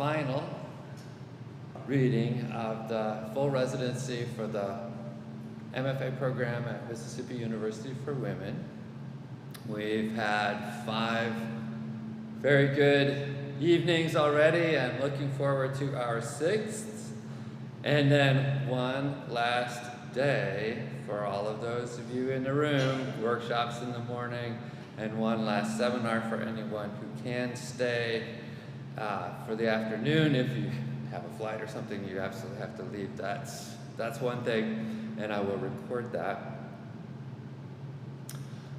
final reading of the full residency for the MFA program at Mississippi University for Women. We've had 5 very good evenings already and looking forward to our 6th. And then one last day for all of those of you in the room, workshops in the morning, and one last seminar for anyone who can stay for the afternoon. If you have a flight or something, you absolutely have to leave. That's one thing, and I will record that.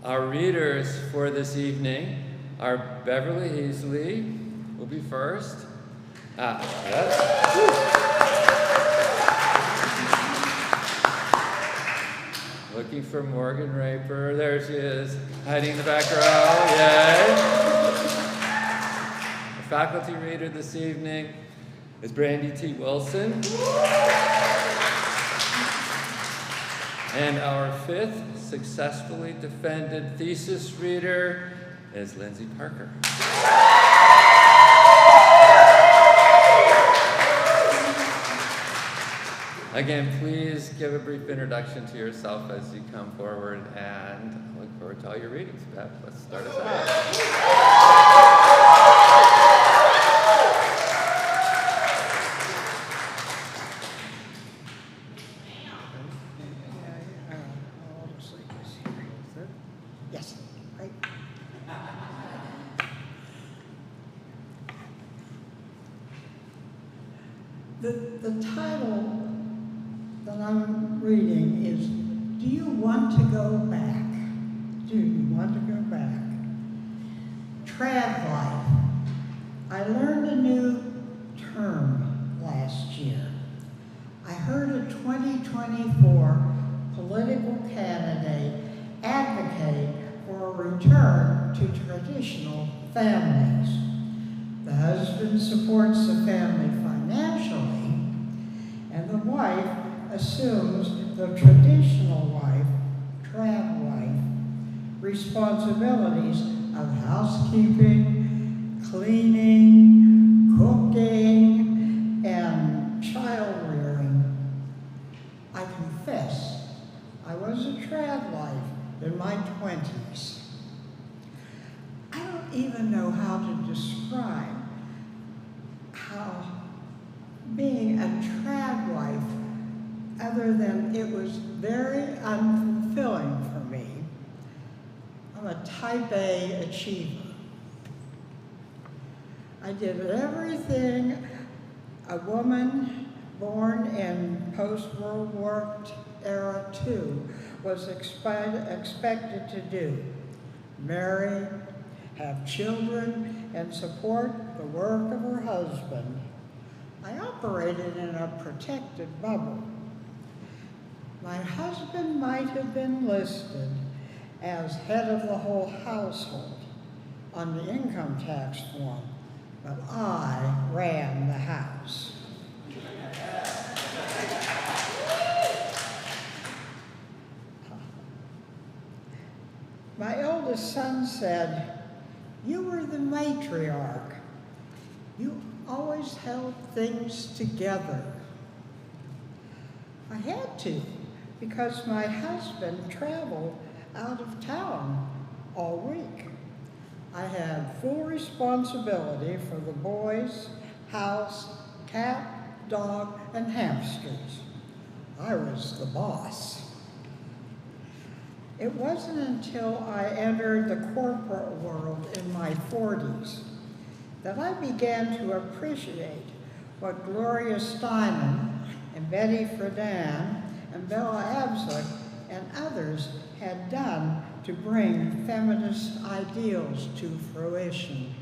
Our readers for this evening are Beverly Heasley, will be first. Looking for Morgan Raper. There she is, hiding in the back row. Yay! The faculty reader this evening is Brandy T. Wilson. And our 5th successfully defended thesis reader is Lindsey Parker. Again, please give a brief introduction to yourself as you come forward, and I look forward to all your readings. Beth, let's start us out. Yes, right. The title that I'm reading is, Do You Want to Go Back? Do you want to go back? Trad life. I learned a new term last year. I heard a 2024 political candidate advocate for a return to traditional families. The husband supports the family financially, and the wife assumes the traditional wife, trad wife, responsibilities of housekeeping, cleaning, cooking, and child rearing. I confess, I was a trad wife in my 20s. I don't even know how to describe how being a trad wife, other than it was very unfulfilling for me. I'm a type A achiever. I did everything a woman born in post-World War era II was expected to do. Marry, have children, and support the work of her husband. I operated in a protected bubble. My husband might have been listed as head of the whole household on the income tax form, but I ran the house. My oldest son said, "You were the matriarch. You always held things together." I had to, because my husband traveled out of town all week. I had full responsibility for the boys, house, cat, dog, and hamsters. I was the boss. It wasn't until I entered the corporate world in my 40s that I began to appreciate what Gloria Steinem and Betty Friedan and Bella Abzug and others had done to bring feminist ideals to fruition.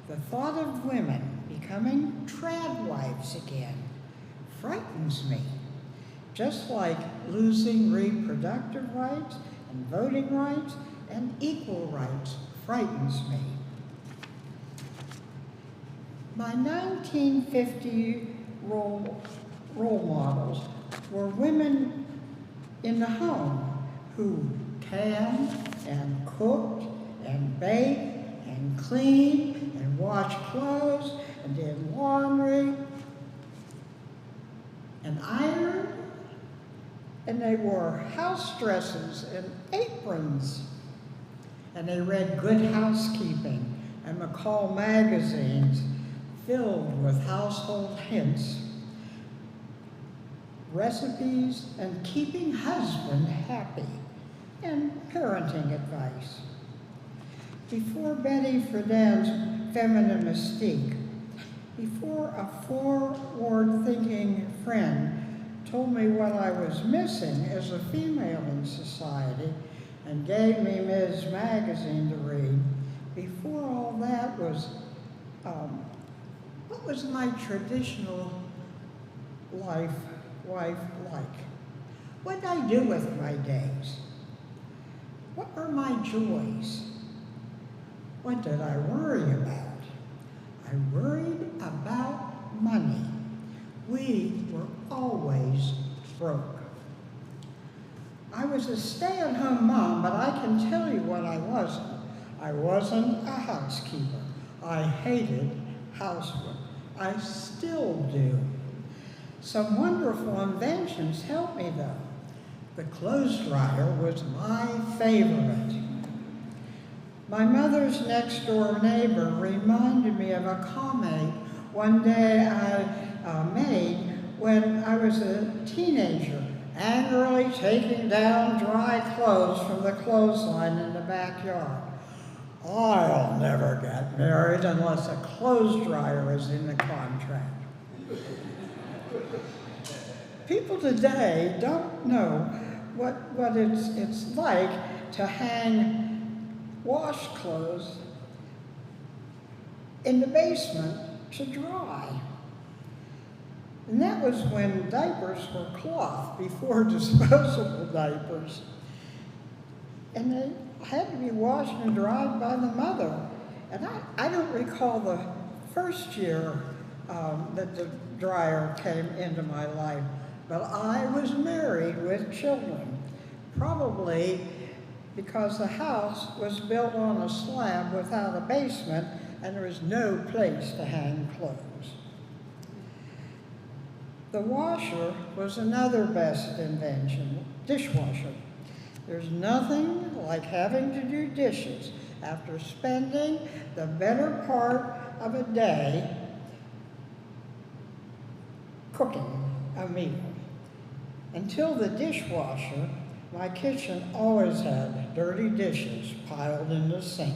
The thought of women becoming trad wives again frightens me, just like losing reproductive rights and voting rights and equal rights frightens me. My 1950 role models were women in the home who canned and cooked and baked and cleaned and washed clothes and did laundry and ironed, and they wore house dresses and aprons, and they read Good Housekeeping and McCall magazines filled with household hints, recipes, and keeping husband happy, and parenting advice. Before Betty Friedan's feminine mystique, before a forward-thinking friend told me what I was missing as a female in society and gave me Ms. Magazine to read, before all that was, what was my traditional wife like? What did I do with my days? What were my joys? What did I worry about? I worried about money. We were always broke. I was a stay-at-home mom, but I can tell you what I wasn't. I wasn't a housekeeper. I hated housework. I still do. Some wonderful inventions helped me though. The clothes dryer was my favorite. My mother's next door neighbor reminded me of a comment one day I made when I was a teenager, angrily taking down dry clothes from the clothesline in the backyard. I'll never get married unless a clothes dryer is in the contract. People today don't know what it's like to hang wash clothes in the basement to dry. And that was when diapers were cloth, before disposable diapers. And they had to be washed and dried by the mother. And I don't recall the first year that the dryer came into my life, but I was married with children, probably because the house was built on a slab without a basement and there was no place to hang clothes. The washer was another best invention, dishwasher. There's nothing like having to do dishes after spending the better part of a day cooking a meal. Until the dishwasher, my kitchen always had dirty dishes piled in the sink.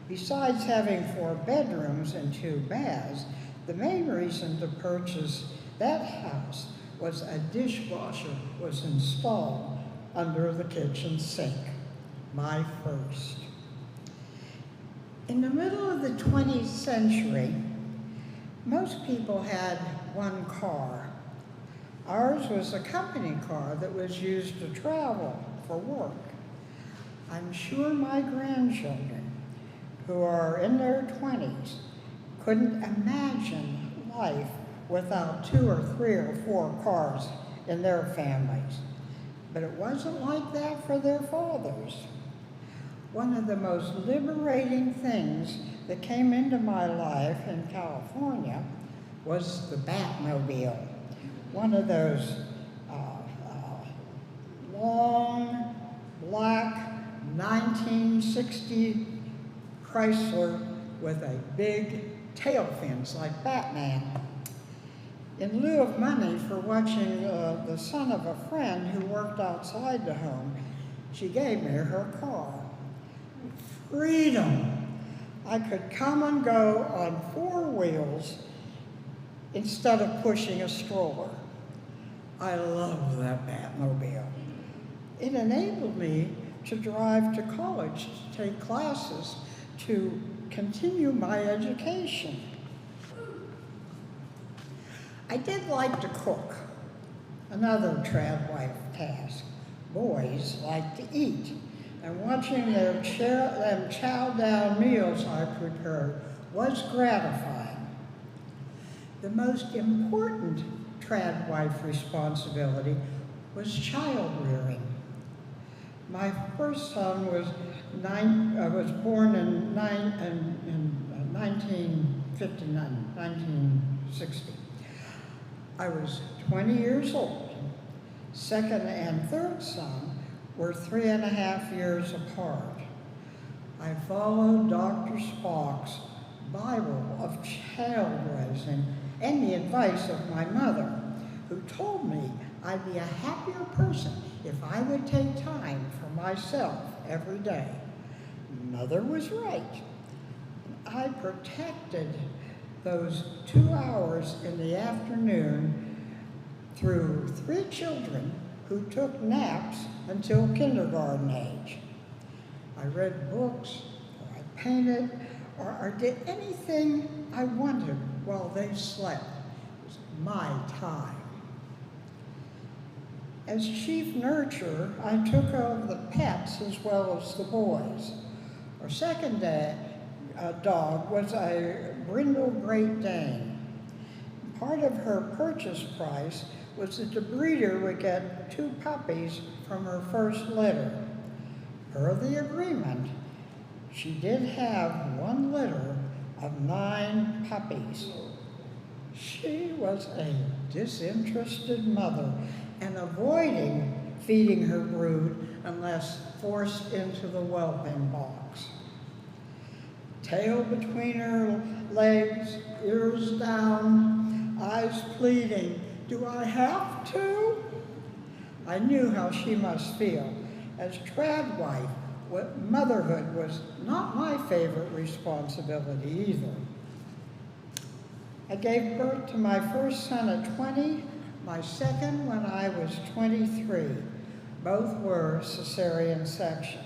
Besides having 4 bedrooms and 2 baths, the main reason to purchase that house was a dishwasher was installed under the kitchen sink, my first. In the middle of the 20th century, most people had one car. Ours was a company car that was used to travel for work. I'm sure my grandchildren, who are in their 20s, couldn't imagine life without 2 or 3 or 4 cars in their families. But it wasn't like that for their fathers. One of the most liberating things that came into my life in California was the Batmobile. One of those long, black, 1960 Chrysler with a big tail fins like Batman. In lieu of money for watching the son of a friend who worked outside the home, she gave me her car. Freedom! I could come and go on 4 wheels instead of pushing a stroller. I love that Batmobile. It enabled me to drive to college to take classes to continue my education. I did like to cook, another trad wife task. Boys like to eat, and watching them chow down meals I prepared was gratifying. The most important trad wife responsibility was child rearing. My first son was born in 1950, 1960. I was 20 years old. Second and third son were 3.5 years apart. I followed Dr. Spock's Bible of child raising and the advice of my mother, who told me I'd be a happier person if I would take time for myself every day. Mother was right. I protected those 2 hours in the afternoon through 3 children who took naps until kindergarten age. I read books, or I painted, or did anything I wanted while they slept. It was my time. As chief nurturer, I took over the pets as well as the boys. Our second dog was a brindle Great Dane. Part of her purchase price was that the breeder would get 2 puppies from her first litter. Per the agreement, she did have 1 litter of 9 puppies. She was a disinterested mother and avoiding feeding her brood unless forced into the whelping box. Tail between her legs, ears down, eyes pleading, "Do I have to?" I knew how she must feel. As trad wife, motherhood was not my favorite responsibility either. I gave birth to my first son at 20, my second when I was 23. Both were cesarean section.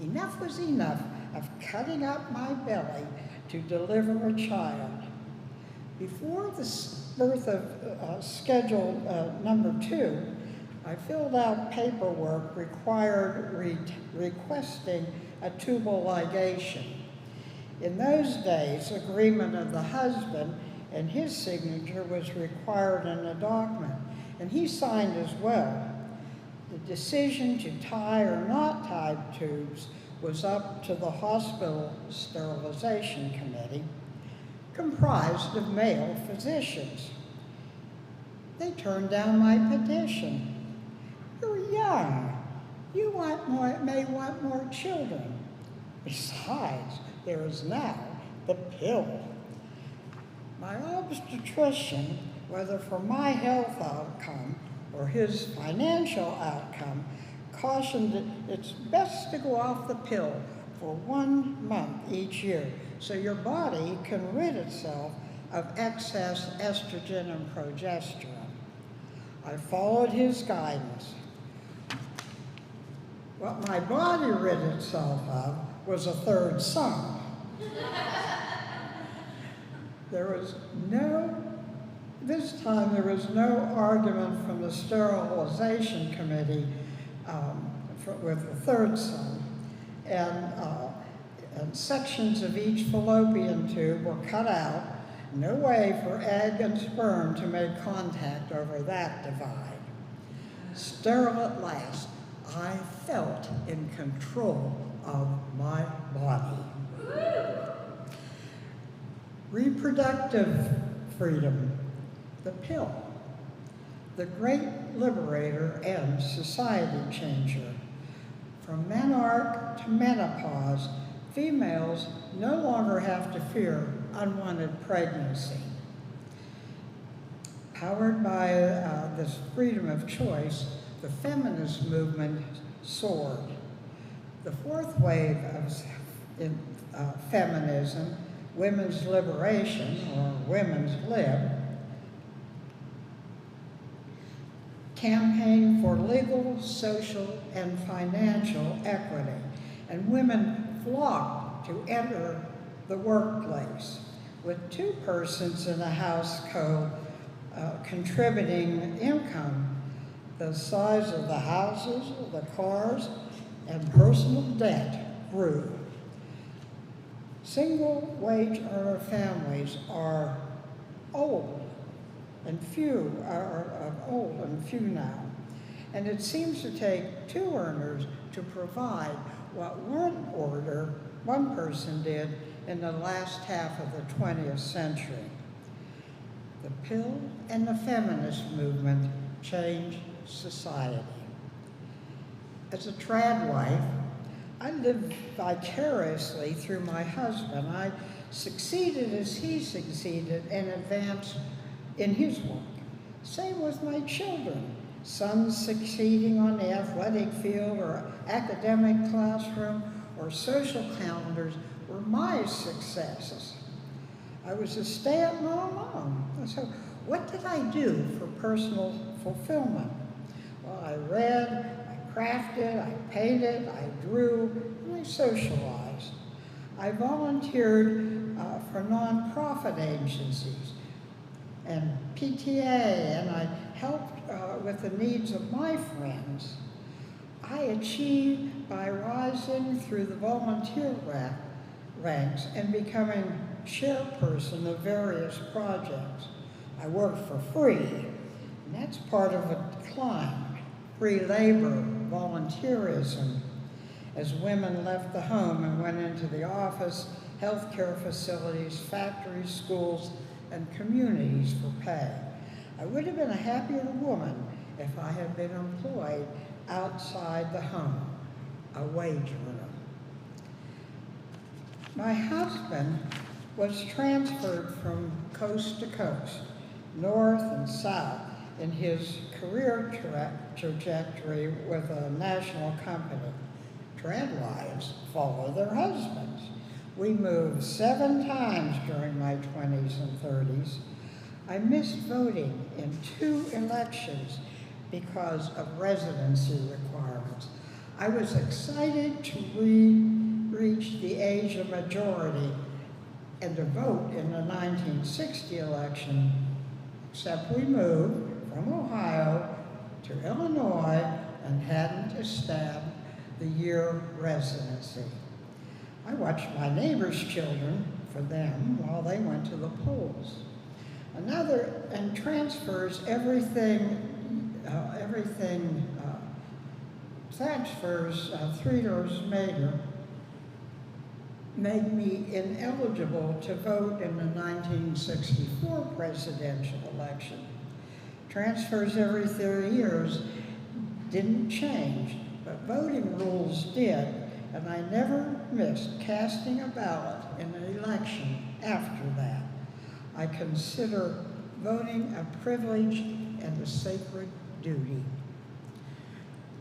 Enough was enough of cutting up my belly to deliver a child. Before the birth of schedule number 2, I filled out paperwork requesting a tubal ligation. In those days, agreement of the husband and his signature was required in a document, and he signed as well. The decision to tie or not tie tubes was up to the hospital sterilization committee, comprised of male physicians. They turned down my petition. "You're young. You may want more children. Besides, there is now the pill." My obstetrician, whether for my health outcome or his financial outcome, cautioned that it's best to go off the pill for 1 month each year so your body can rid itself of excess estrogen and progesterone. I followed his guidance. What my body rid itself of was a third son. This time there was no argument from the sterilization committee with the third son. And sections of each fallopian tube were cut out. No way for egg and sperm to make contact over that divide. Sterile at last, I felt in control of my body. Reproductive freedom, the pill, the great liberator and society changer. From menarche to menopause, females no longer have to fear unwanted pregnancy. Powered by this freedom of choice, the feminist movement soared. The fourth wave of feminism, women's liberation, or women's lib, campaigned for legal, social, and financial equity, and women flocked to enter the workplace, with 2 persons in a household contributing income. The size of the houses, the cars, and personal debt grew. Single wage earner families are old and few now. And it seems to take 2 earners to provide what one person did in the last half of the 20th century. The pill and the feminist movement changed society. As a trad wife, I lived vicariously through my husband. I succeeded as he succeeded and advanced in his work. Same with my children. Sons succeeding on the athletic field or academic classroom or social calendars were my successes. I was a stay-at-home mom. So what did I do for personal fulfillment? Well, I read, I crafted, I painted, I drew, and I socialized. I volunteered for nonprofit agencies and PTA, and I helped with the needs of my friends. I achieved by rising through the volunteer ranks and becoming chairperson of various projects. I worked for free, and that's part of a decline. Free labor, volunteerism, as women left the home and went into the office, healthcare facilities, factories, schools, and communities for pay. I would have been a happier woman if I had been employed outside the home, a wage earner. My husband was transferred from coast to coast, north and south, in his career trajectory with a national company. Trad wives follow their husbands. We moved 7 times during my 20s and 30s. I missed voting in 2 elections because of residency requirements. I was excited to reach the age of majority and to vote in the 1960 election, except we moved from Ohio to Illinois and hadn't established the year residency. I watched my neighbors' children for them while they went to the polls. And transfers transfers 3 years later made me ineligible to vote in the 1964 presidential election. Transfers every 30 years didn't change, but voting rules did, and I never missed casting a ballot in an election after that. I consider voting a privilege and a sacred duty.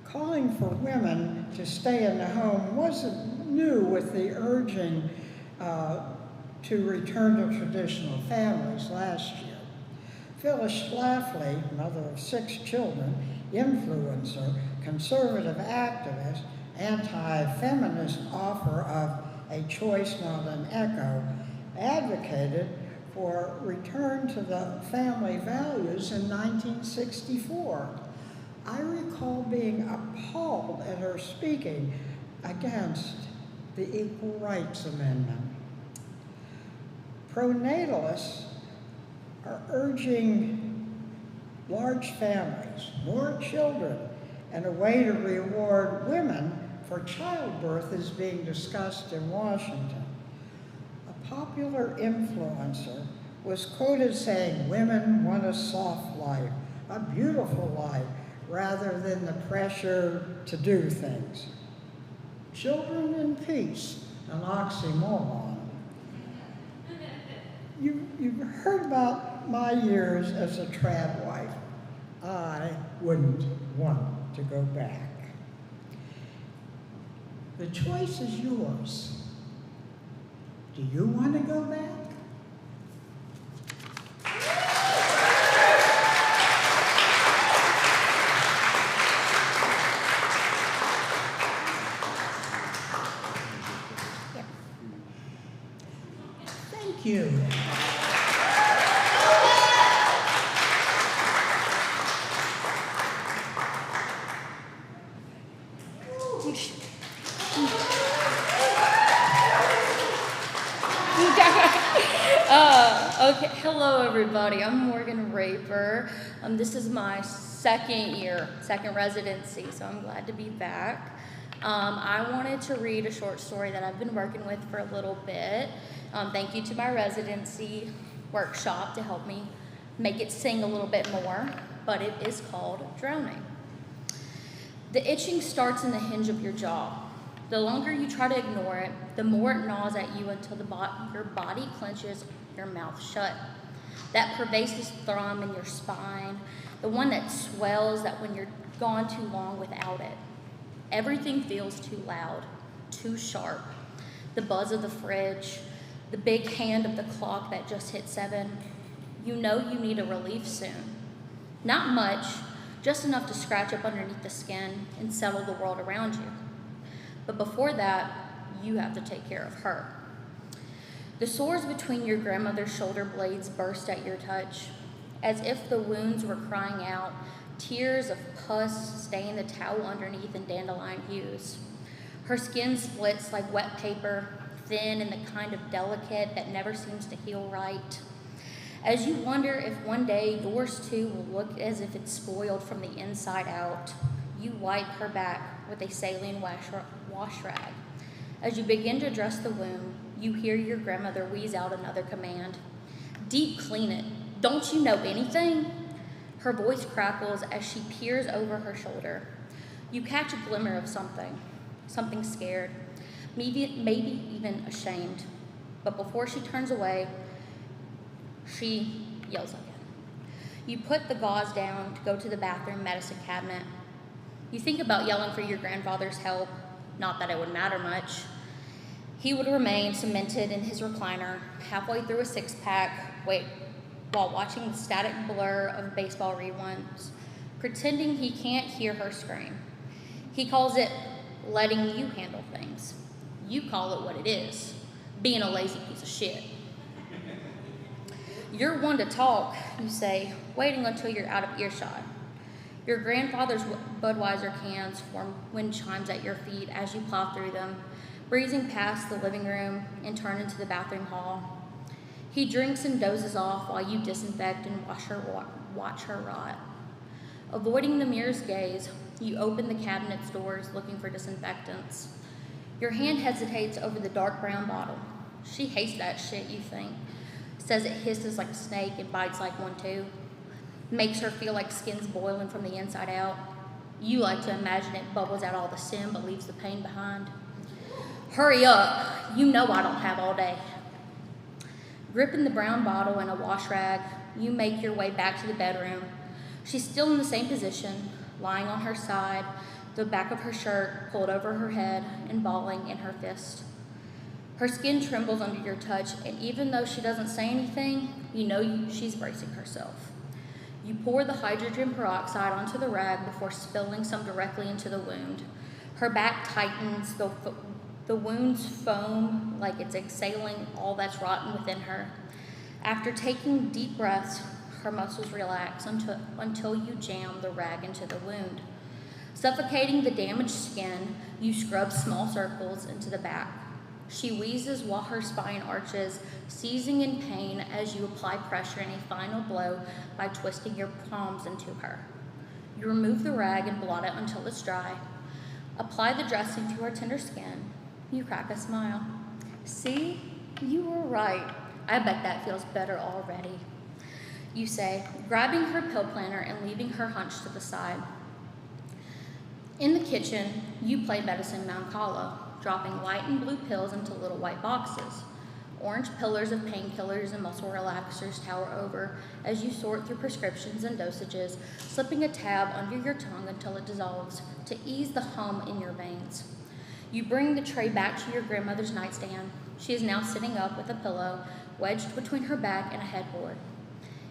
Calling for women to stay in the home wasn't new with the urging to return to traditional families last year. Phyllis Schlafly, mother of 6 children, influencer, conservative activist, anti-feminist offer of a choice, not an echo, advocated for return to the family values in 1964. I recall being appalled at her speaking against the Equal Rights Amendment. Pronatalists are urging large families, more children, and a way to reward women for childbirth is being discussed in Washington. A popular influencer was quoted saying, "Women want a soft life, a beautiful life, rather than the pressure to do things." Children in peace, an oxymoron. You've heard about my years as a trad wife. I wouldn't want to go back. The choice is yours. Do you want to go back? Thank you. Okay, hello everybody. I'm Morgan Raper. This is my second residency, so I'm glad to be back. I wanted to read a short story that I've been working with for a little bit. Thank you to my residency workshop to help me make it sing a little bit more, but it is called Drowning. The itching starts in the hinge of your jaw. The longer you try to ignore it, the more it gnaws at you until your body clenches, your mouth shut. That pervasive thrum in your spine, the one that swells that when you're gone too long without it. Everything feels too loud, too sharp. The buzz of the fridge, the big hand of the clock that just hit 7. You know you need a relief soon. Not much, just enough to scratch up underneath the skin and settle the world around you. But before that, you have to take care of her. The sores between your grandmother's shoulder blades burst at your touch, as if the wounds were crying out. Tears of pus stain the towel underneath in dandelion hues. Her skin splits like wet paper, thin and the kind of delicate that never seems to heal right. As you wonder if one day yours too will look as if it's spoiled from the inside out, you wipe her back with a saline wash rag. As you begin to dress the wound, you hear your grandmother wheeze out another command. Deep clean it. Don't you know anything? Her voice crackles as she peers over her shoulder. You catch a glimmer of something scared, maybe even ashamed. But before she turns away, she yells again. You put the gauze down to go to the bathroom medicine cabinet. You think about yelling for your grandfather's help, not that it would matter much. He would remain cemented in his recliner, halfway through a six-pack, while watching the static blur of baseball reruns, pretending he can't hear her scream. He calls it letting you handle things. You call it what it is, being a lazy piece of shit. You're one to talk, you say, waiting until you're out of earshot. Your grandfather's Budweiser cans form wind chimes at your feet as you plow through them, breezing past the living room and turn into the bathroom hall. He drinks and dozes off while you disinfect and watch her rot. Avoiding the mirror's gaze, you open the cabinet's doors looking for disinfectants. Your hand hesitates over the dark brown bottle. She hates that shit, you think. Says it hisses like a snake and bites like one too. Makes her feel like skin's boiling from the inside out. You like to imagine it bubbles out all the sin but leaves the pain behind. Hurry up, you know I don't have all day. Gripping the brown bottle and a wash rag, you make your way back to the bedroom. She's still in the same position, lying on her side, the back of her shirt pulled over her head and balling in her fist. Her skin trembles under your touch, and even though she doesn't say anything, you know she's bracing herself. You pour the hydrogen peroxide onto the rag before spilling some directly into the wound. Her back tightens, the wounds foam like it's exhaling all that's rotten within her. After taking deep breaths, her muscles relax until you jam the rag into the wound. Suffocating the damaged skin, you scrub small circles into the back. She wheezes while her spine arches, seizing in pain as you apply pressure in a final blow by twisting your palms into her. You remove the rag and blot it until it's dry. Apply the dressing to her tender skin. You crack a smile. See, you were right. I bet that feels better already. You say, grabbing her pill planner and leaving her hunched to the side. In the kitchen, you play medicine Mancala, dropping white and blue pills into little white boxes. Orange pillars of painkillers and muscle relaxers tower over as you sort through prescriptions and dosages, slipping a tab under your tongue until it dissolves to ease the hum in your veins. You bring the tray back to your grandmother's nightstand. She is now sitting up with a pillow wedged between her back and a headboard.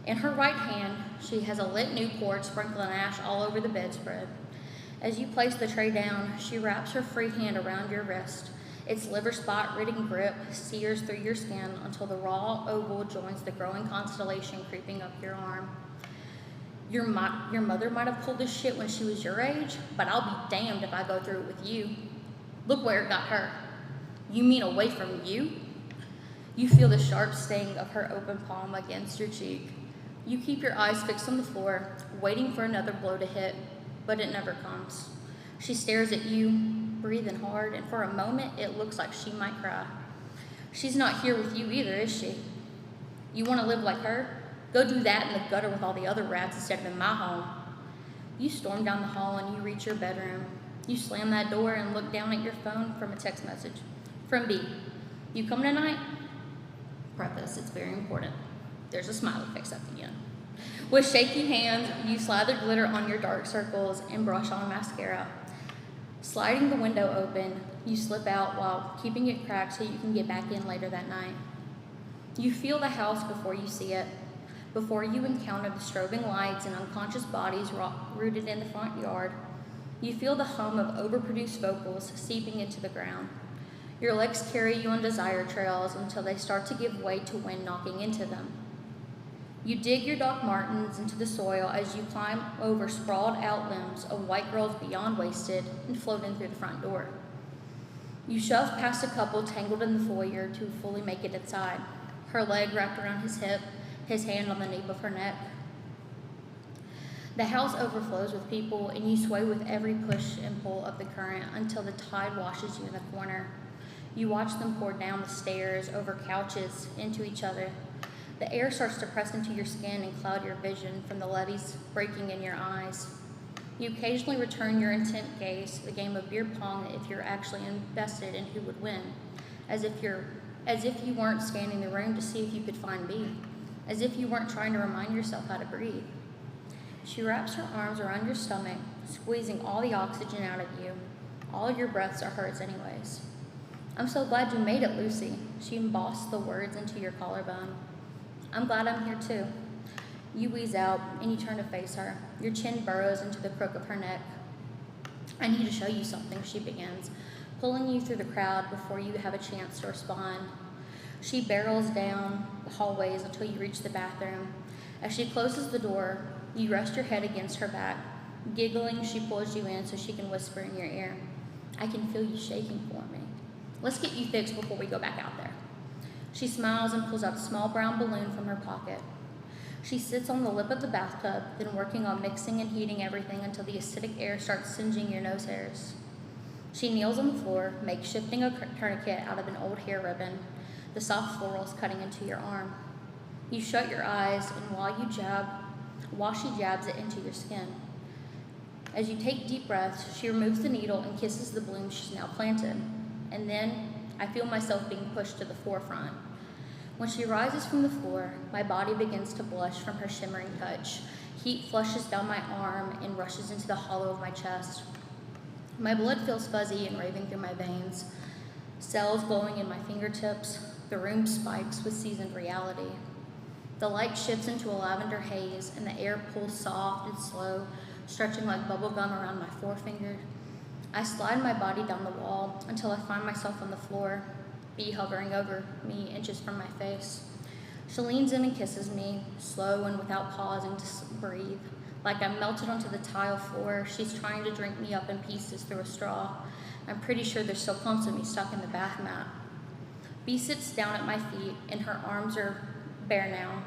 In her right hand, she has a lit Newport sprinkling ash all over the bedspread. As you place the tray down, she wraps her free hand around your wrist. Its liver spot-ridden grip sears through your skin until the raw oval joins the growing constellation creeping up your arm. Your mother might have pulled this shit when she was your age, but I'll be damned if I go through it with you. Look where it got her. You mean away from you? You feel the sharp sting of her open palm against your cheek. You keep your eyes fixed on the floor, waiting for another blow to hit, but it never comes. She stares at you, breathing hard, and for a moment it looks like she might cry. She's not here with you either, is she? You want to live like her? Go do that in the gutter with all the other rats instead of in my home. You storm down the hall and you reach your bedroom. You slam that door and look down at your phone from a text message. From B. You come tonight? Preface, it's very important. There's a smiley face at the end. With shaky hands, you slather glitter on your dark circles and brush on mascara. Sliding the window open, you slip out while keeping it cracked so you can get back in later that night. You feel the house before you see it, before you encounter the strobing lights and unconscious bodies rooted in the front yard. You feel the hum of overproduced vocals seeping into the ground. Your legs carry you on desire trails until they start to give way to wind knocking into them. You dig your Doc Martens into the soil as you climb over sprawled out limbs of white girls beyond wasted and float in through the front door. You shove past a couple tangled in the foyer to fully make it inside, her leg wrapped around his hip, his hand on the nape of her neck. The house overflows with people, and you sway with every push and pull of the current until the tide washes you in the corner. You watch them pour down the stairs, over couches, into each other. The air starts to press into your skin and cloud your vision from the levees breaking in your eyes. You occasionally return your intent gaze to the game of beer pong if you're actually invested in who would win, as if you weren't scanning the room to see if you could find B, as if you weren't trying to remind yourself how to breathe. She wraps her arms around your stomach, squeezing all the oxygen out of you. All your breaths are hers anyways. I'm so glad you made it, Lucy. She embossed the words into your collarbone. I'm glad I'm here too. You wheeze out and you turn to face her. Your chin burrows into the crook of her neck. I need to show you something, she begins, pulling you through the crowd before you have a chance to respond. She barrels down the hallways until you reach the bathroom. As she closes the door, you rest your head against her back. Giggling, she pulls you in so she can whisper in your ear, I can feel you shaking for me. Let's get you fixed before we go back out there. She smiles and pulls out a small brown balloon from her pocket. She sits on the lip of the bathtub, then working on mixing and heating everything until the acidic air starts singeing your nose hairs. She kneels on the floor, makeshifting a tourniquet out of an old hair ribbon, the soft florals cutting into your arm. You shut your eyes, and while she jabs it into your skin. As you take deep breaths, she removes the needle and kisses the bloom she's now planted. And then I feel myself being pushed to the forefront. When she rises from the floor, my body begins to blush from her shimmering touch. Heat flushes down my arm and rushes into the hollow of my chest. My blood feels fuzzy and raving through my veins. Cells glowing in my fingertips, the room spikes with seasoned reality. The light shifts into a lavender haze, and the air pulls soft and slow, stretching like bubble gum around my forefinger. I slide my body down the wall until I find myself on the floor, B hovering over me inches from my face. She leans in and kisses me, slow and without pausing to breathe. Like I'm melted onto the tile floor, she's trying to drink me up in pieces through a straw. I'm pretty sure there's still clumps of me stuck in the bath mat. B sits down at my feet, and her arms are bare now,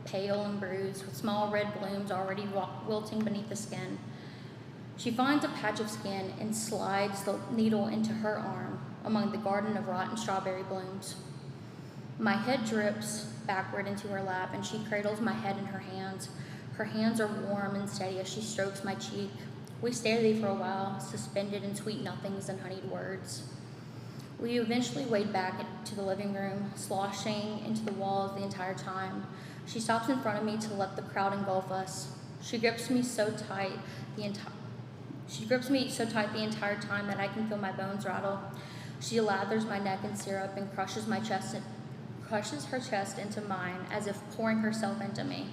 pale and bruised, with small red blooms already wilting beneath the skin. She finds a patch of skin and slides the needle into her arm among the garden of rotten strawberry blooms. My head drips backward into her lap, and she cradles my head in her hands. Her hands are warm and steady as she strokes my cheek. We stare there for a while, suspended in sweet nothings and honeyed words. We eventually wade back to the living room, sloshing into the walls the entire time. She stops in front of me to let the crowd engulf us. She grips me so tight the entire time that I can feel my bones rattle. She lathers my neck in syrup and crushes her chest into mine as if pouring herself into me.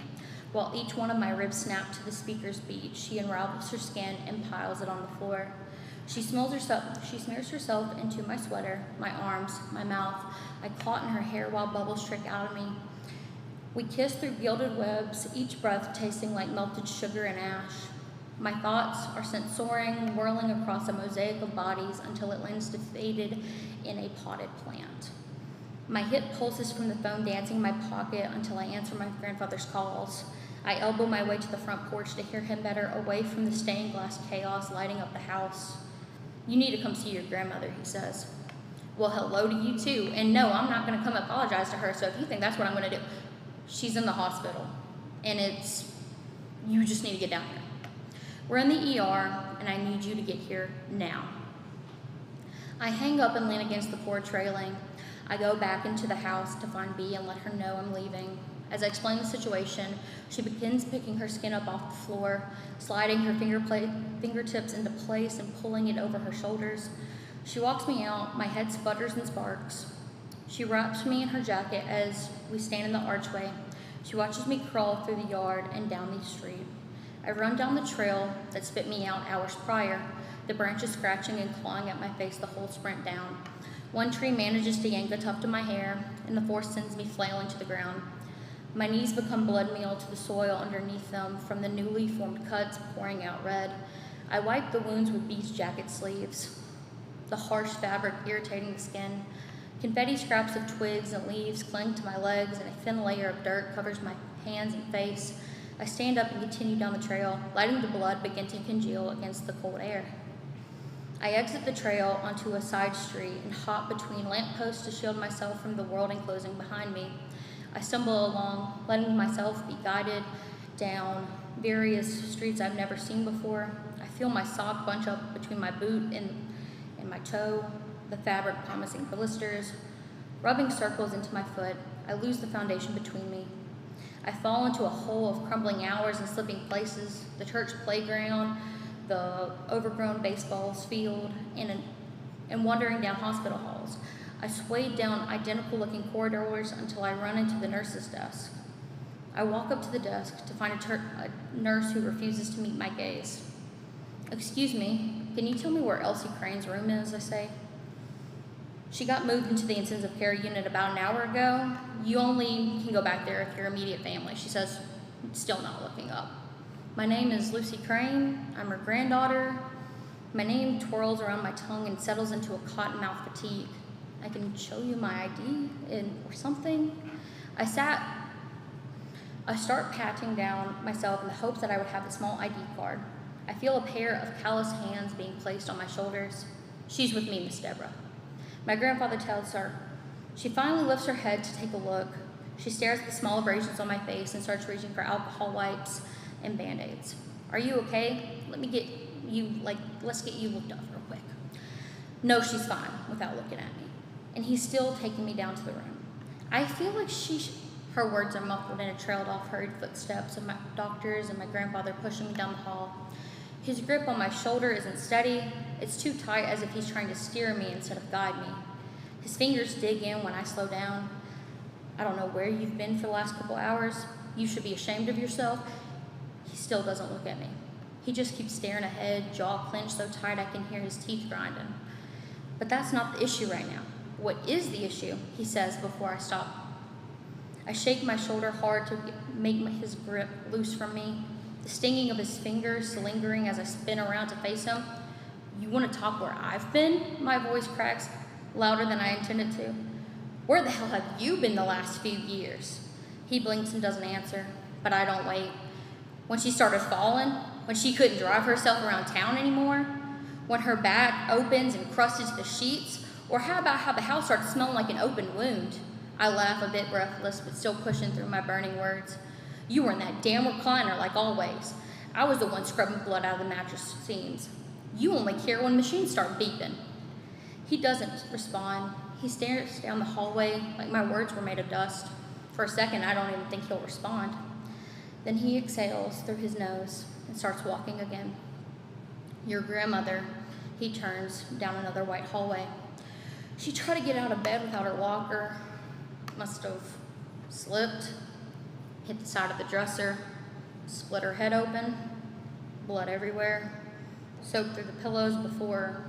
While each one of my ribs snap to the speaker's beat, she unravels her skin and piles it on the floor. She smears herself into my sweater, my arms, my mouth. I caught in her hair while bubbles trick out of me. We kiss through gilded webs, each breath tasting like melted sugar and ash. My thoughts are sent soaring, whirling across a mosaic of bodies until it lands defeated in a potted plant. My hip pulses from the phone dancing in my pocket until I answer my grandfather's calls. I elbow my way to the front porch to hear him better, away from the stained glass chaos lighting up the house. You need to come see your grandmother, he says. Well, hello to you too. And no, I'm not going to come apologize to her, so if you think that's what I'm going to do, she's in the hospital. And you just need to get down here. We're in the ER, and I need you to get here now. I hang up and lean against the porch railing. I go back into the house to find Bea and let her know I'm leaving. As I explain the situation, she begins picking her skin up off the floor, sliding her fingertips into place and pulling it over her shoulders. She walks me out, my head sputters and sparks. She wraps me in her jacket as we stand in the archway. She watches me crawl through the yard and down the street. I run down the trail that spit me out hours prior, the branches scratching and clawing at my face the whole sprint down. One tree manages to yank a tuft of my hair, and the force sends me flailing to the ground. My knees become blood meal to the soil underneath them from the newly formed cuts pouring out red. I wipe the wounds with Bea's jacket sleeves, the harsh fabric irritating the skin. Confetti scraps of twigs and leaves cling to my legs, and a thin layer of dirt covers my hands and face. I stand up and continue down the trail, letting the blood begin to congeal against the cold air. I exit the trail onto a side street and hop between lampposts to shield myself from the world enclosing behind me. I stumble along, letting myself be guided down various streets I've never seen before. I feel my sock bunch up between my boot and my toe, the fabric promising blisters, rubbing circles into my foot. I lose the foundation between me. I fall into a hole of crumbling hours and slipping places, the church playground, the overgrown baseball field, and wandering down hospital halls. I swayed down identical-looking corridors until I run into the nurse's desk. I walk up to the desk to find a nurse who refuses to meet my gaze. "Excuse me, can you tell me where Elsie Crane's room is?" I say. "She got moved into the intensive care unit about an hour ago. You only can go back there with your immediate family," she says, still not looking up. "My name is Lucy Crane. I'm her granddaughter." My name twirls around my tongue and settles into a cotton-mouth fatigue. "I can show you my ID or something." I start patting down myself in the hopes that I would have the small ID card. I feel a pair of callous hands being placed on my shoulders. "She's with me, Miss Deborah." My grandfather tells her. She finally lifts her head to take a look. She stares at the small abrasions on my face and starts reaching for alcohol wipes and Band-Aids. "Are you okay? Let's get you looked up real quick." "No, she's fine," without looking at me. And he's still taking me down to the room. I feel like her words are muffled in a trailed off hurried footsteps of my doctors and my grandfather pushing me down the hall. His grip on my shoulder isn't steady. It's too tight, as if he's trying to steer me instead of guide me. His fingers dig in when I slow down. "I don't know where you've been for the last couple hours. You should be ashamed of yourself." He still doesn't look at me. He just keeps staring ahead, jaw clenched so tight I can hear his teeth grinding. "But that's not the issue right now." "What is the issue?" he says before I stop. I shake my shoulder hard to make his grip loose from me, the stinging of his fingers lingering as I spin around to face him. "You want to talk where I've been?" My voice cracks, louder than I intended to. "Where the hell have you been the last few years?" He blinks and doesn't answer, but I don't wait. "When she started falling? When she couldn't drive herself around town anymore? When her back opens and crusted to the sheets? Or how about how the house started smelling like an open wound?" I laugh, a bit breathless, but still pushing through my burning words. "You were in that damn recliner like always. I was the one scrubbing blood out of the mattress seams. You only care when machines start beeping." He doesn't respond. He stares down the hallway like my words were made of dust. For a second, I don't even think he'll respond. Then he exhales through his nose and starts walking again. "Your grandmother," he turns down another white hallway. "She tried to get out of bed without her walker. Must have slipped, hit the side of the dresser, split her head open, blood everywhere, soaked through the pillows before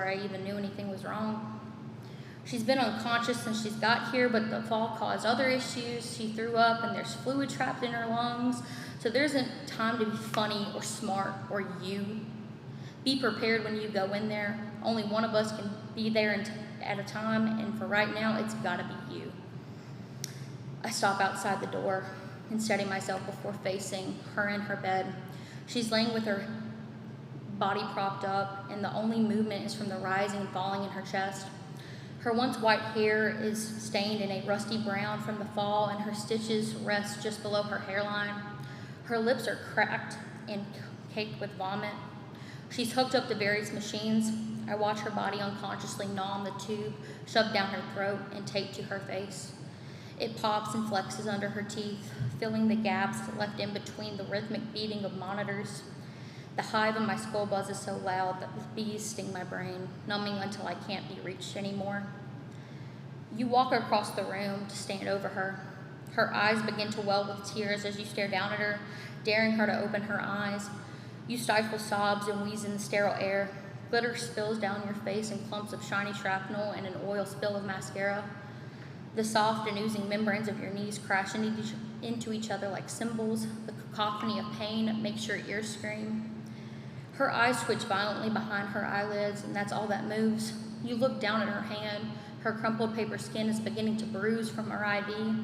I even knew anything was wrong. She's been unconscious since she's got here, but the fall caused other issues. She threw up and there's fluid trapped in her lungs, so there isn't time to be funny or smart or you. Be prepared when you go in there. Only one of us can be there at a time, and for right now, it's gotta be you." I stop outside the door and steady myself before facing her in her bed. She's laying with her body propped up, and the only movement is from the rising and falling in her chest. Her once white hair is stained in a rusty brown from the fall, and her stitches rest just below her hairline. Her lips are cracked and caked with vomit. She's hooked up to various machines. I watch her body unconsciously gnaw on the tube shoved down her throat and taped to her face. It pops and flexes under her teeth, filling the gaps left in between the rhythmic beating of monitors. The hive in my skull buzzes so loud that the bees sting my brain, numbing until I can't be reached anymore. You walk across the room to stand over her. Her eyes begin to well with tears as you stare down at her, daring her to open her eyes. You stifle sobs and wheeze in the sterile air. Glitter spills down your face in clumps of shiny shrapnel and an oil spill of mascara. The soft and oozing membranes of your knees crash into each other like cymbals. The cacophony of pain makes your ears scream. Her eyes twitch violently behind her eyelids, and that's all that moves. You look down at her hand. Her crumpled paper skin is beginning to bruise from her IV.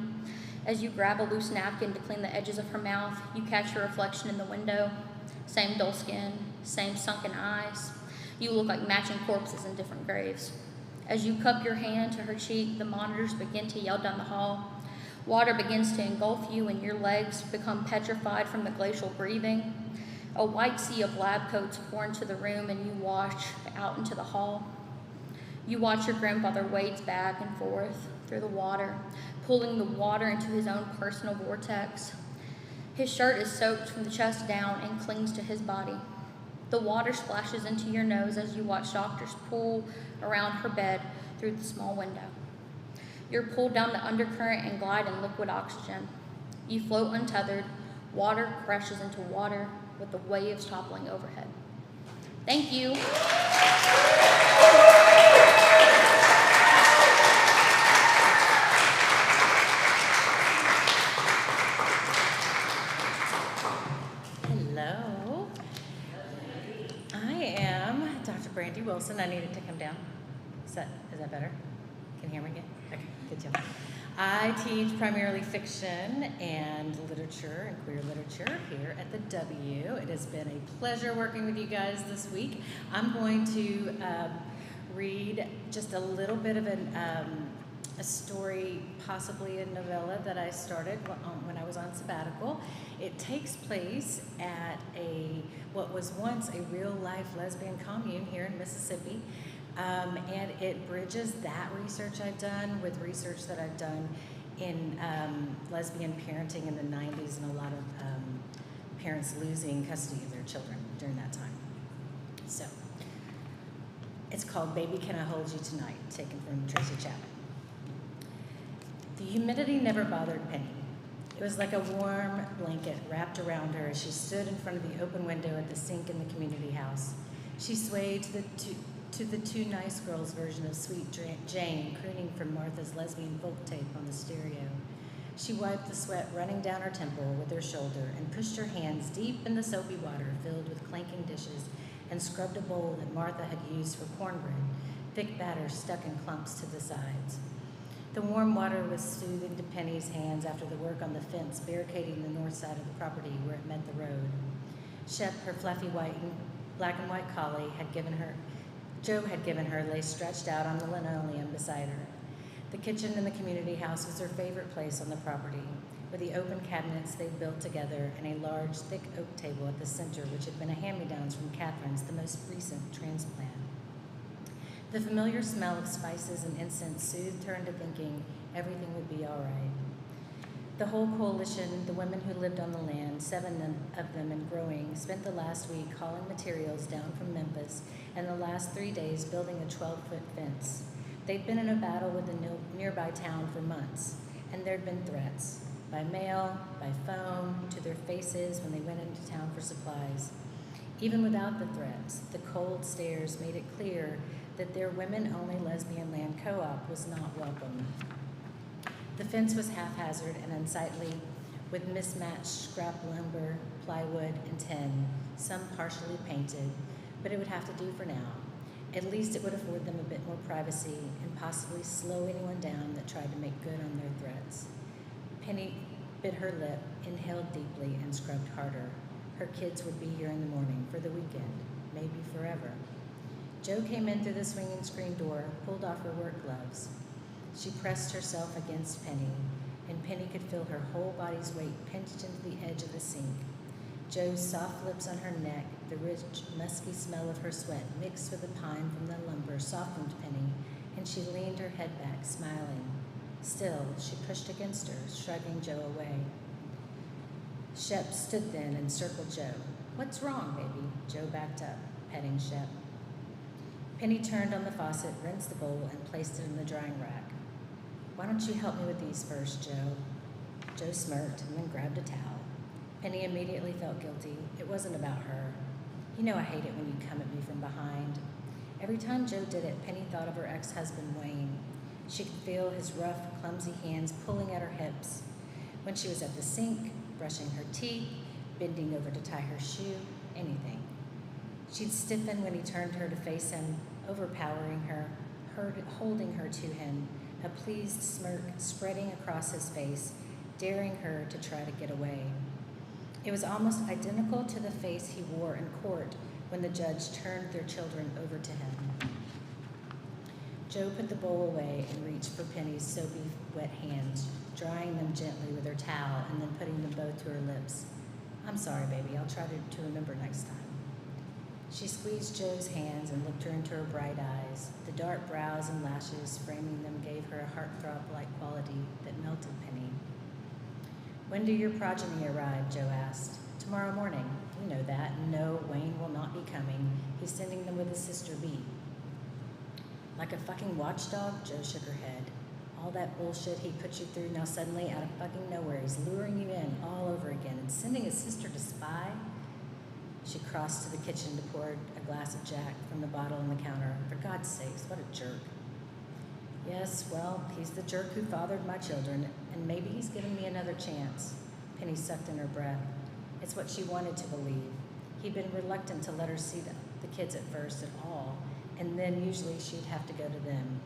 As you grab a loose napkin to clean the edges of her mouth, you catch your reflection in the window. Same dull skin, same sunken eyes. You look like matching corpses in different graves. As you cup your hand to her cheek, the monitors begin to yell down the hall. Water begins to engulf you, and your legs become petrified from the glacial breathing. A white sea of lab coats pour into the room, and you wash out into the hall. You watch your grandfather wades back and forth through the water, pulling the water into his own personal vortex. His shirt is soaked from the chest down and clings to his body. The water splashes into your nose as you watch doctors pull around her bed through the small window. You're pulled down the undercurrent and glide in liquid oxygen. You float untethered. Water crashes into water with the waves toppling overhead. Thank you. Hello. I am Dr. Brandy Wilson. I needed to come down. Is that better? Can you hear me again? Okay, good job. I teach primarily fiction and literature and queer literature here at the W. It has been a pleasure working with you guys this week. I'm going to read just a little bit of a story, possibly a novella that I started when I was on sabbatical. It takes place at what was once a real-life lesbian commune here in Mississippi. And it bridges that research I've done with research that I've done in lesbian parenting in the 90s and a lot of parents losing custody of their children during that time. So, it's called Baby Can I Hold You Tonight, taken from Tracy Chapman. The humidity never bothered Penny. It was like a warm blanket wrapped around her as she stood in front of the open window at the sink in the community house. She swayed to the Two Nice Girls version of Sweet Jane, crooning from Martha's lesbian folk tape on the stereo. She wiped the sweat running down her temple with her shoulder and pushed her hands deep in the soapy water filled with clanking dishes and scrubbed a bowl that Martha had used for cornbread, thick batter stuck in clumps to the sides. The warm water was soothing to Penny's hands after the work on the fence barricading the north side of the property where it met the road. Shep, her fluffy black and white collie, Joe had given her lay stretched out on the linoleum beside her. The kitchen in the community house was her favorite place on the property, with the open cabinets they'd built together and a large, thick oak table at the center, which had been a hand-me-downs from Catherine's, the most recent transplant. The familiar smell of spices and incense soothed her into thinking everything would be all right. The whole coalition, the women who lived on the land, 7 of them and growing, spent the last week hauling materials down from Memphis and the last 3 days building a 12-foot fence. They'd been in a battle with a nearby town for months, and there'd been threats, by mail, by phone, to their faces when they went into town for supplies. Even without the threats, the cold stares made it clear that their women-only lesbian land co-op was not welcome. The fence was haphazard and unsightly, with mismatched scrap lumber, plywood, and tin, some partially painted, but it would have to do for now. At least it would afford them a bit more privacy and possibly slow anyone down that tried to make good on their threats. Penny bit her lip, inhaled deeply, and scrubbed harder. Her kids would be here in the morning for the weekend, maybe forever. Jo came in through the swinging screen door, pulled off her work gloves. She pressed herself against Penny, and Penny could feel her whole body's weight pinched into the edge of the sink. Jo's soft lips on her neck, the rich, musky smell of her sweat mixed with the pine from the lumber softened Penny, and she leaned her head back, smiling. Still, she pushed against her, shrugging Jo away. Shep stood then and circled Jo. "What's wrong, baby?" Jo backed up, petting Shep. Penny turned on the faucet, rinsed the bowl, and placed it in the drying rack. "Why don't you help me with these first, Jo?" Jo smirked and then grabbed a towel. Penny immediately felt guilty. It wasn't about her. "You know I hate it when you come at me from behind." Every time Jo did it, Penny thought of her ex-husband, Wayne. She could feel his rough, clumsy hands pulling at her hips. When she was at the sink, brushing her teeth, bending over to tie her shoe, anything. She'd stiffen when he turned her to face him, overpowering her, holding her to him, a pleased smirk spreading across his face, daring her to try to get away. It was almost identical to the face he wore in court when the judge turned their children over to him. Jo put the bowl away and reached for Penny's soapy, wet hands, drying them gently with her towel and then putting them both to her lips. "I'm sorry, baby. I'll try to remember next time." She squeezed Jo's hands and looked her into her bright eyes. The dark brows and lashes framing them gave her a heartthrob-like quality that melted Penny. "When do your progeny arrive?" Jo asked. "Tomorrow morning. You know that. No, Wayne will not be coming. He's sending them with his sister Bee." "Like a fucking watchdog?" Jo shook her head. "All that bullshit he put you through, now suddenly out of fucking nowhere he's luring you in all over again and sending his sister to spy?" She crossed to the kitchen to pour a glass of Jack from the bottle on the counter. "For God's sakes, what a jerk." "Yes, well, he's the jerk who fathered my children, and maybe he's giving me another chance." Penny sucked in her breath. It's what she wanted to believe. He'd been reluctant to let her see the kids at first at all, and then usually she'd have to go to them.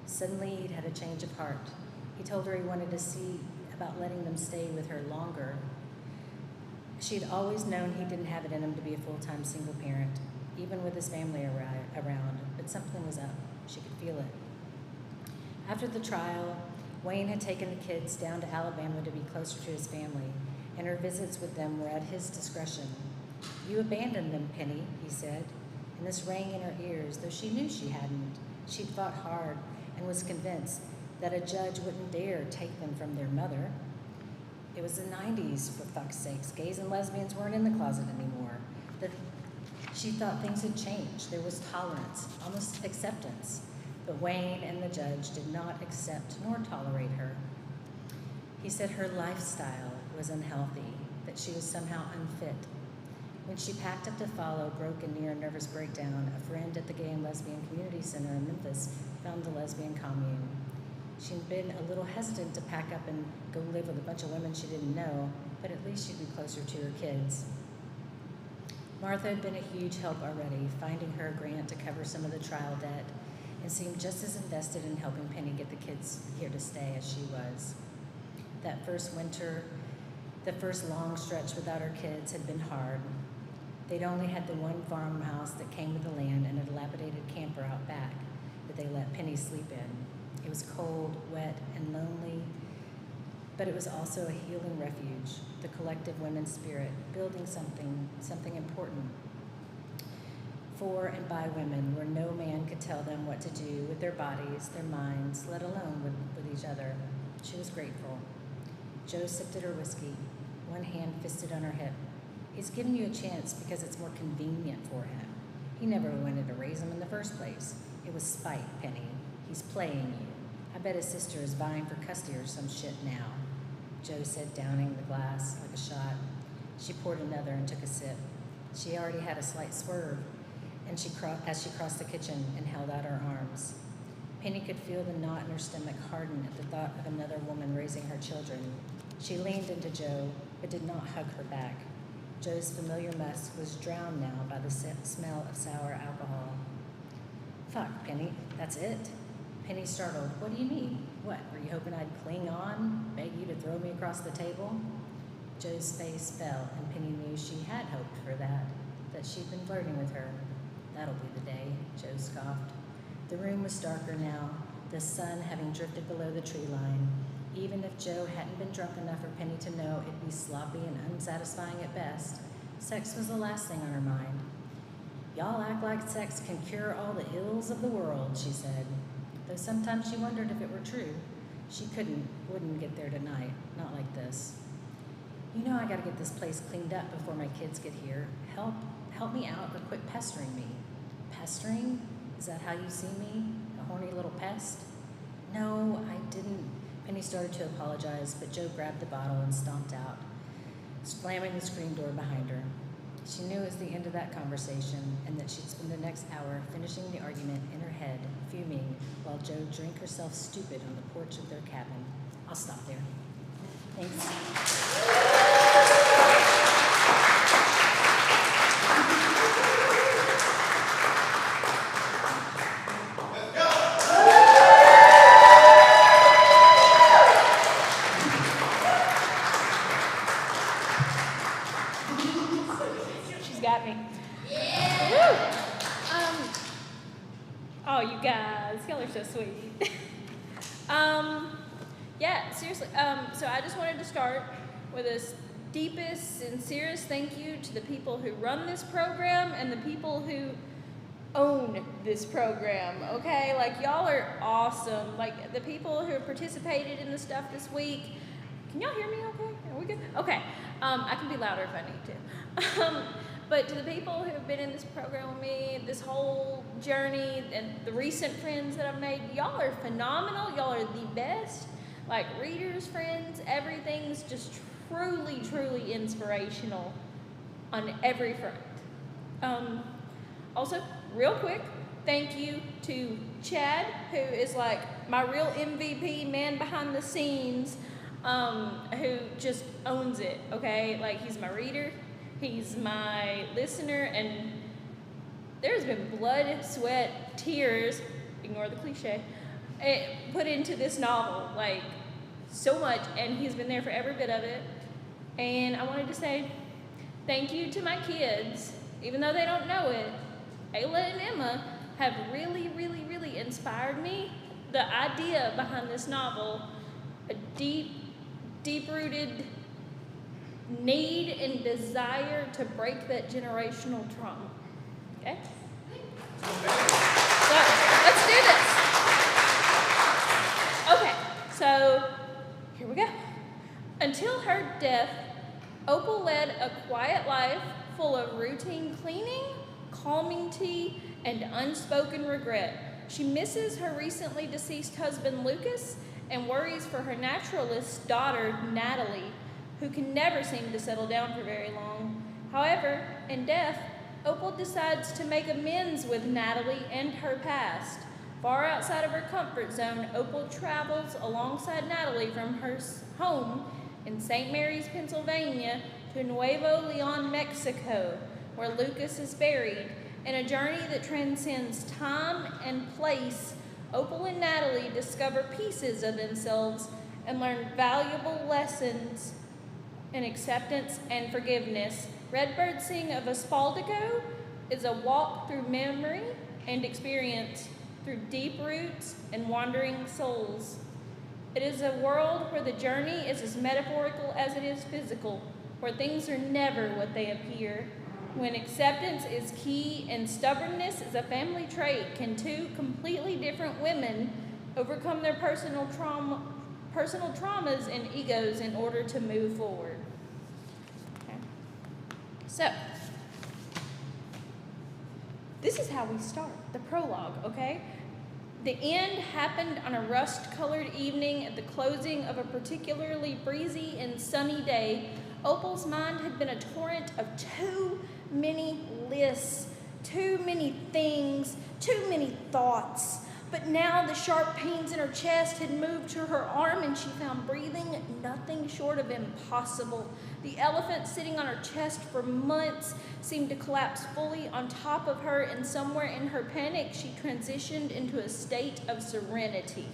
Suddenly he'd had a change of heart. He told her he wanted to see about letting them stay with her longer. She'd always known he didn't have it in him to be a full-time single parent, even with his family around, but something was up. She could feel it. After the trial, Wayne had taken the kids down to Alabama to be closer to his family, and her visits with them were at his discretion. "You abandoned them, Penny," he said, and this rang in her ears, though she knew she hadn't. She'd fought hard and was convinced that a judge wouldn't dare take them from their mother. It was the 90s, for fuck's sakes. Gays and lesbians weren't in the closet anymore. She thought things had changed. There was tolerance, almost acceptance. But Wayne and the judge did not accept nor tolerate her. He said her lifestyle was unhealthy, that she was somehow unfit. When she packed up to follow, broken near a nervous breakdown, a friend at the Gay and Lesbian Community Center in Memphis found the lesbian commune. She'd been a little hesitant to pack up and go live with a bunch of women she didn't know, but at least she'd be closer to her kids. Martha had been a huge help already, finding her a grant to cover some of the trial debt, and seemed just as invested in helping Penny get the kids here to stay as she was. That first winter, the first long stretch without her kids had been hard. They'd only had the one farmhouse that came with the land and a dilapidated camper out back that they let Penny sleep in. It was cold, wet, and lonely, but it was also a healing refuge, the collective women's spirit, building something important for and by women, where no man could tell them what to do with their bodies, their minds, let alone with each other. She was grateful. Jo sipped at her whiskey, one hand fisted on her hip. "He's giving you a chance because it's more convenient for him. He never wanted to raise them in the first place. It was spite, Penny. He's playing you. I bet his sister is vying for custody or some shit now," Jo said, downing the glass like a shot. She poured another and took a sip. She already had a slight swerve, and as she crossed the kitchen and held out her arms. Penny could feel the knot in her stomach harden at the thought of another woman raising her children. She leaned into Jo, but did not hug her back. Jo's familiar musk was drowned now by the smell of sour alcohol. "Fuck, Penny, that's it?" Penny startled. "What do you mean? What, were you hoping I'd cling on, beg you to throw me across the table?" Jo's face fell, and Penny knew she had hoped for that she'd been flirting with her. That'll be the day, Joe scoffed. The room was darker now, the sun having drifted below the tree line. Even if Joe hadn't been drunk enough for Penny to know it'd be sloppy and unsatisfying at best, sex was the last thing on her mind. Y'all act like sex can cure all the ills of the world, she said. Though sometimes she wondered if it were true. She wouldn't get there tonight, not like this. You know I gotta get this place cleaned up before my kids get here. Help me out or quit pestering me. Pestering? Is that how you see me? A horny little pest? No, I didn't. Penny started to apologize, but Joe grabbed the bottle and stomped out, slamming the screen door behind her. She knew it was the end of that conversation and that she'd spend the next hour finishing the argument in her head, fuming, while Joe drank herself stupid on the porch of their cabin. I'll stop there. Thanks. Got me. Yeah. Oh, you guys, y'all are so sweet. Yeah, seriously. So I just wanted to start with a deepest, sincerest thank you to the people who run this program and the people who own this program. Okay, like y'all are awesome. Like the people who participated in the stuff this week. Can y'all hear me? Okay, are we good? Okay. I can be louder if I need to. But to the people who have been in this program with me, this whole journey, and the recent friends that I've made, y'all are phenomenal. Y'all are the best. Like readers, friends, everything's just truly, truly inspirational on every front. Also, real quick, thank you to Chad, who is like my real MVP, man behind the scenes, who just owns it, okay? Like he's my reader. He's my listener, and there's been blood, sweat, tears, ignore the cliche, put into this novel, like so much, and he's been there for every bit of it. And I wanted to say thank you to my kids, even though they don't know it. Ayla and Emma have really, really, really inspired me. The idea behind this novel, a deep-rooted need and desire to break that generational trauma. Okay? So, let's do this. Okay, so here we go. Until her death, Opal led a quiet life full of routine cleaning, calming tea, and unspoken regret. She misses her recently deceased husband, Lucas, and worries for her naturalist daughter, Natalie, who can never seem to settle down for very long. However, in death, Opal decides to make amends with Natalie and her past. Far outside of her comfort zone, Opal travels alongside Natalie from her home in St. Mary's, Pennsylvania, to Nuevo Leon, Mexico, where Lucas is buried. In a journey that transcends time and place, Opal and Natalie discover pieces of themselves and learn valuable lessons in acceptance and forgiveness. Redbird Sing of Aspaldico is a walk through memory and experience through deep roots and wandering souls. It is a world where the journey is as metaphorical as it is physical, where things are never what they appear. When acceptance is key and stubbornness is a family trait, can two completely different women overcome their personal traumas and egos in order to move forward. Okay. So, this is how we start, the prologue, okay? The end happened on a rust-colored evening at the closing of a particularly breezy and sunny day. Opal's mind had been a torrent of too many lists, too many things, too many thoughts. But now the sharp pains in her chest had moved to her arm, and she found breathing nothing short of impossible. The elephant sitting on her chest for months seemed to collapse fully on top of her, and somewhere in her panic, she transitioned into a state of serenity.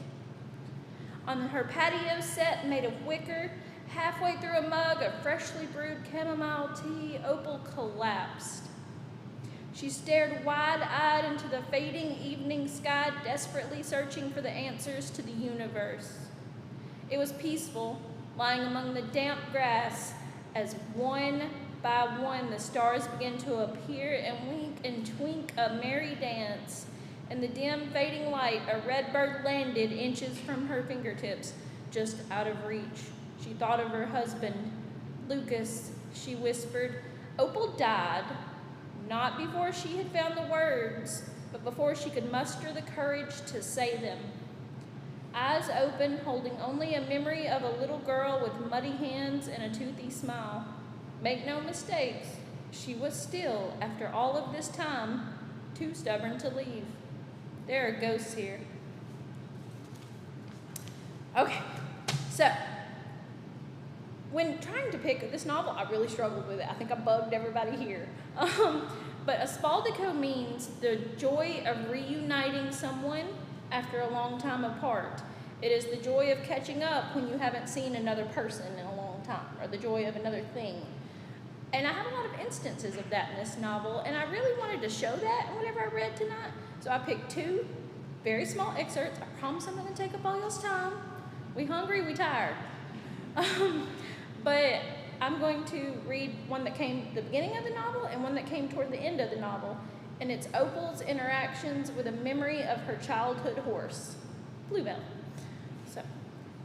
On her patio set made of wicker, halfway through a mug of freshly brewed chamomile tea, Opal collapsed. She stared wide-eyed into the fading evening sky, desperately searching for the answers to the universe. It was peaceful, lying among the damp grass, as one by one the stars began to appear and wink and twink a merry dance. In the dim, fading light, a red bird landed inches from her fingertips, just out of reach. She thought of her husband. Lucas, she whispered. Opal died, not before she had found the words, but before she could muster the courage to say them. Eyes open, holding only a memory of a little girl with muddy hands and a toothy smile. Make no mistakes, she was still, after all of this time, too stubborn to leave. There are ghosts here. Okay, so when trying to pick this novel, I really struggled with it. I think I bugged everybody here. But espaldico means the joy of reuniting someone after a long time apart. It is the joy of catching up when you haven't seen another person in a long time, or the joy of another thing. And I have a lot of instances of that in this novel, and I really wanted to show that in whatever I read tonight. So I picked two very small excerpts. I promise I'm going to take up all y'all's time. We hungry, we tired. But I'm going to read one that came at the beginning of the novel and one that came toward the end of the novel. And it's Opal's interactions with a memory of her childhood horse, Bluebell. So,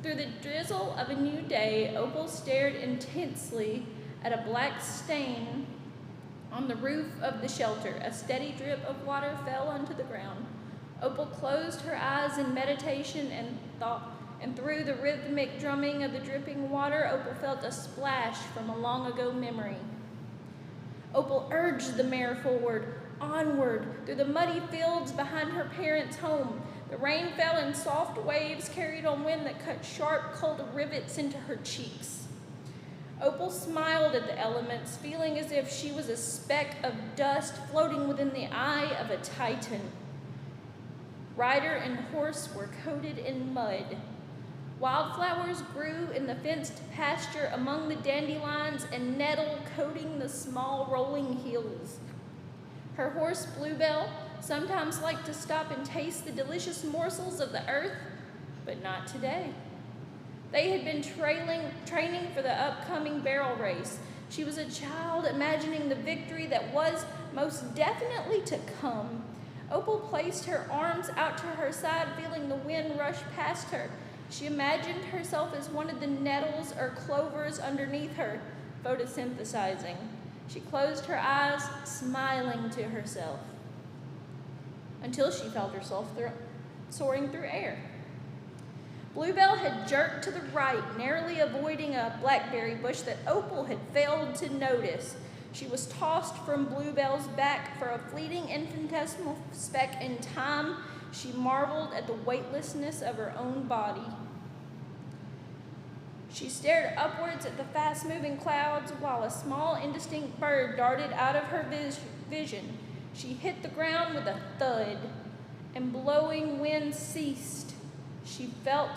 through the drizzle of a new day, Opal stared intensely at a black stain on the roof of the shelter. A steady drip of water fell onto the ground. Opal closed her eyes in meditation and thought, and through the rhythmic drumming of the dripping water, Opal felt a splash from a long ago memory. Opal urged the mare forward, onward, through the muddy fields behind her parents' home. The rain fell in soft waves carried on wind that cut sharp, cold rivets into her cheeks. Opal smiled at the elements, feeling as if she was a speck of dust floating within the eye of a titan. Rider and horse were coated in mud. Wildflowers grew in the fenced pasture among the dandelions and nettle coating the small rolling hills. Her horse, Bluebell, sometimes liked to stop and taste the delicious morsels of the earth, but not today. They had been training for the upcoming barrel race. She was a child imagining the victory that was most definitely to come. Opal placed her arms out to her side, feeling the wind rush past her. She imagined herself as one of the nettles or clovers underneath her, photosynthesizing. She closed her eyes, smiling to herself, until she felt herself soaring through air. Bluebell had jerked to the right, narrowly avoiding a blackberry bush that Opal had failed to notice. She was tossed from Bluebell's back for a fleeting infinitesimal speck in time. She marveled at the weightlessness of her own body. She stared upwards at the fast-moving clouds while a small, indistinct bird darted out of her vision. She hit the ground with a thud, and blowing wind ceased. She felt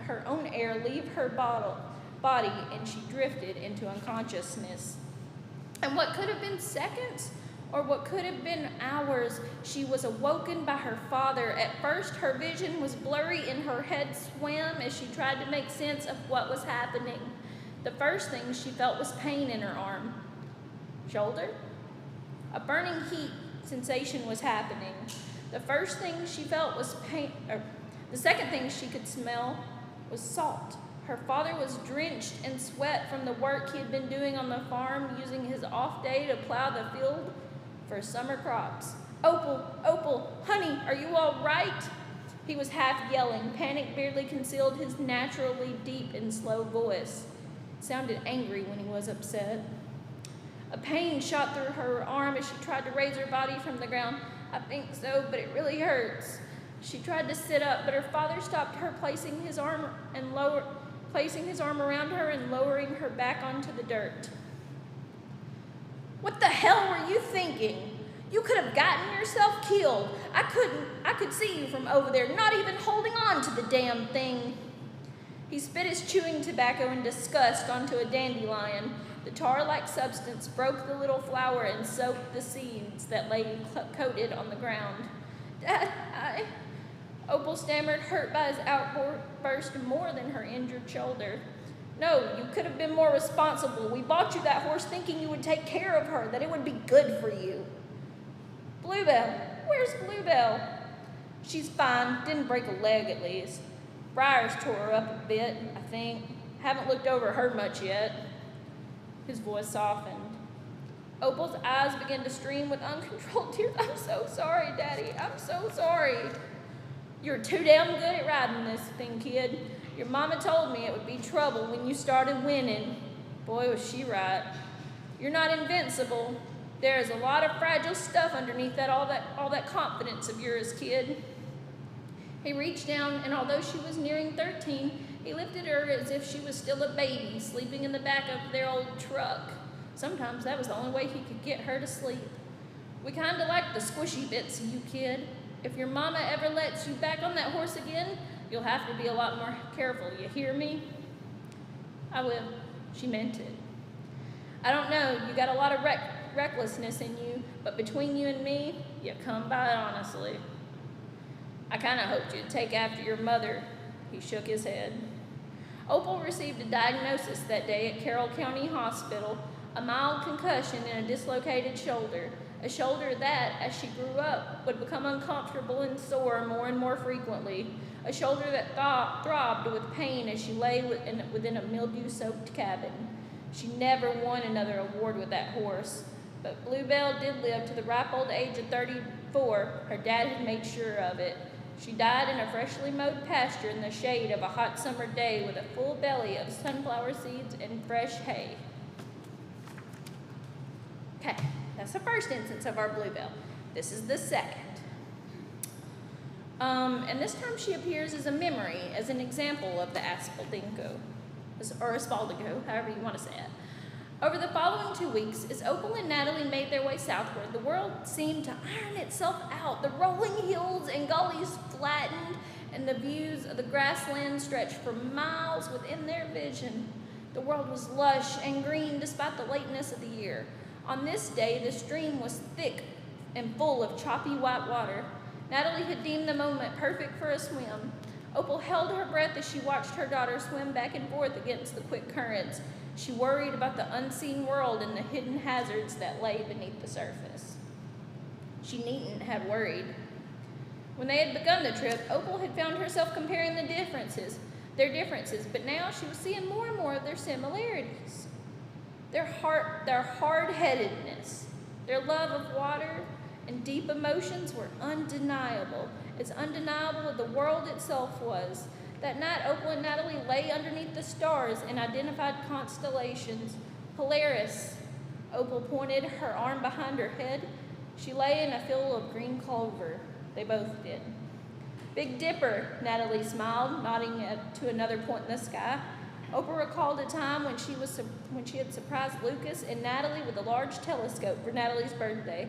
her own air leave her body, and she drifted into unconsciousness. And what could have been seconds, or what could have been hours, she was awoken by her father. At first, her vision was blurry and her head swam as she tried to make sense of what was happening. The first thing she felt was pain in her arm. Shoulder? A burning heat sensation was happening. The first thing she felt was pain. The second thing she could smell was salt. Her father was drenched in sweat from the work he had been doing on the farm, using his off day to plow the field for summer crops. Opal, Opal, honey, are you all right? He was half yelling. Panic barely concealed his naturally deep and slow voice. It sounded angry when he was upset. A pain shot through her arm as she tried to raise her body from the ground. I think so, but it really hurts. She tried to sit up, but her father stopped her, placing his arm around her and lowering her back onto the dirt. What the hell were you thinking? You could have gotten yourself killed. I could see you from over there, not even holding on to the damn thing. He spit his chewing tobacco in disgust onto a dandelion. The tar-like substance broke the little flower and soaked the seeds that lay coated on the ground. Dad, Opal stammered, hurt by his outburst more than her injured shoulder. No, you could have been more responsible. We bought you that horse thinking you would take care of her, that it would be good for you. Bluebell, where's Bluebell? She's fine, didn't break a leg at least. Briars tore her up a bit, I think. Haven't looked over her much yet. His voice softened. Opal's eyes began to stream with uncontrolled tears. I'm so sorry, Daddy. I'm so sorry. You're too damn good at riding this thing, kid. Your mama told me it would be trouble when you started winning. Boy, was she right. You're not invincible. There is a lot of fragile stuff underneath all that confidence of yours, kid. He reached down, and although she was nearing 13, he lifted her as if she was still a baby, sleeping in the back of their old truck. Sometimes that was the only way he could get her to sleep. We kinda like the squishy bits of you, kid. If your mama ever lets you back on that horse again, you'll have to be a lot more careful, you hear me? I will. She meant it. I don't know, you got a lot of recklessness in you, but between you and me, you come by it honestly. I kinda hoped you'd take after your mother. He shook his head. Opal received a diagnosis that day at Carroll County Hospital, a mild concussion and a dislocated shoulder. A shoulder that, as she grew up, would become uncomfortable and sore more and more frequently. A shoulder that throbbed with pain as she lay within a mildew-soaked cabin. She never won another award with that horse, but Bluebell did live to the ripe old age of 34. Her dad had made sure of it. She died in a freshly mowed pasture in the shade of a hot summer day with a full belly of sunflower seeds and fresh hay. Okay. That's the first instance of our Bluebell. This is the second. And this time she appears as a memory, as an example of the Aspaldingo, or Aspaldigo, however you want to say it. Over the following 2 weeks, as Opal and Natalie made their way southward, the world seemed to iron itself out. The rolling hills and gullies flattened, and the views of the grassland stretched for miles within their vision. The world was lush and green despite the lateness of the year. On this day, the stream was thick and full of choppy white water. Natalie had deemed the moment perfect for a swim. Opal held her breath as she watched her daughter swim back and forth against the quick currents. She worried about the unseen world and the hidden hazards that lay beneath the surface. She needn't have worried. When they had begun the trip, Opal had found herself comparing their differences, but now she was seeing more and more of their similarities. Their hard-headedness, their love of water, and deep emotions were undeniable. As undeniable as the world itself was. That night, Opal and Natalie lay underneath the stars in identified constellations. Polaris. Opal pointed her arm behind her head. She lay in a field of green clover. They both did. Big Dipper, Natalie smiled, nodding to another point in the sky. Opal recalled a time when she had surprised Lucas and Natalie with a large telescope for Natalie's birthday.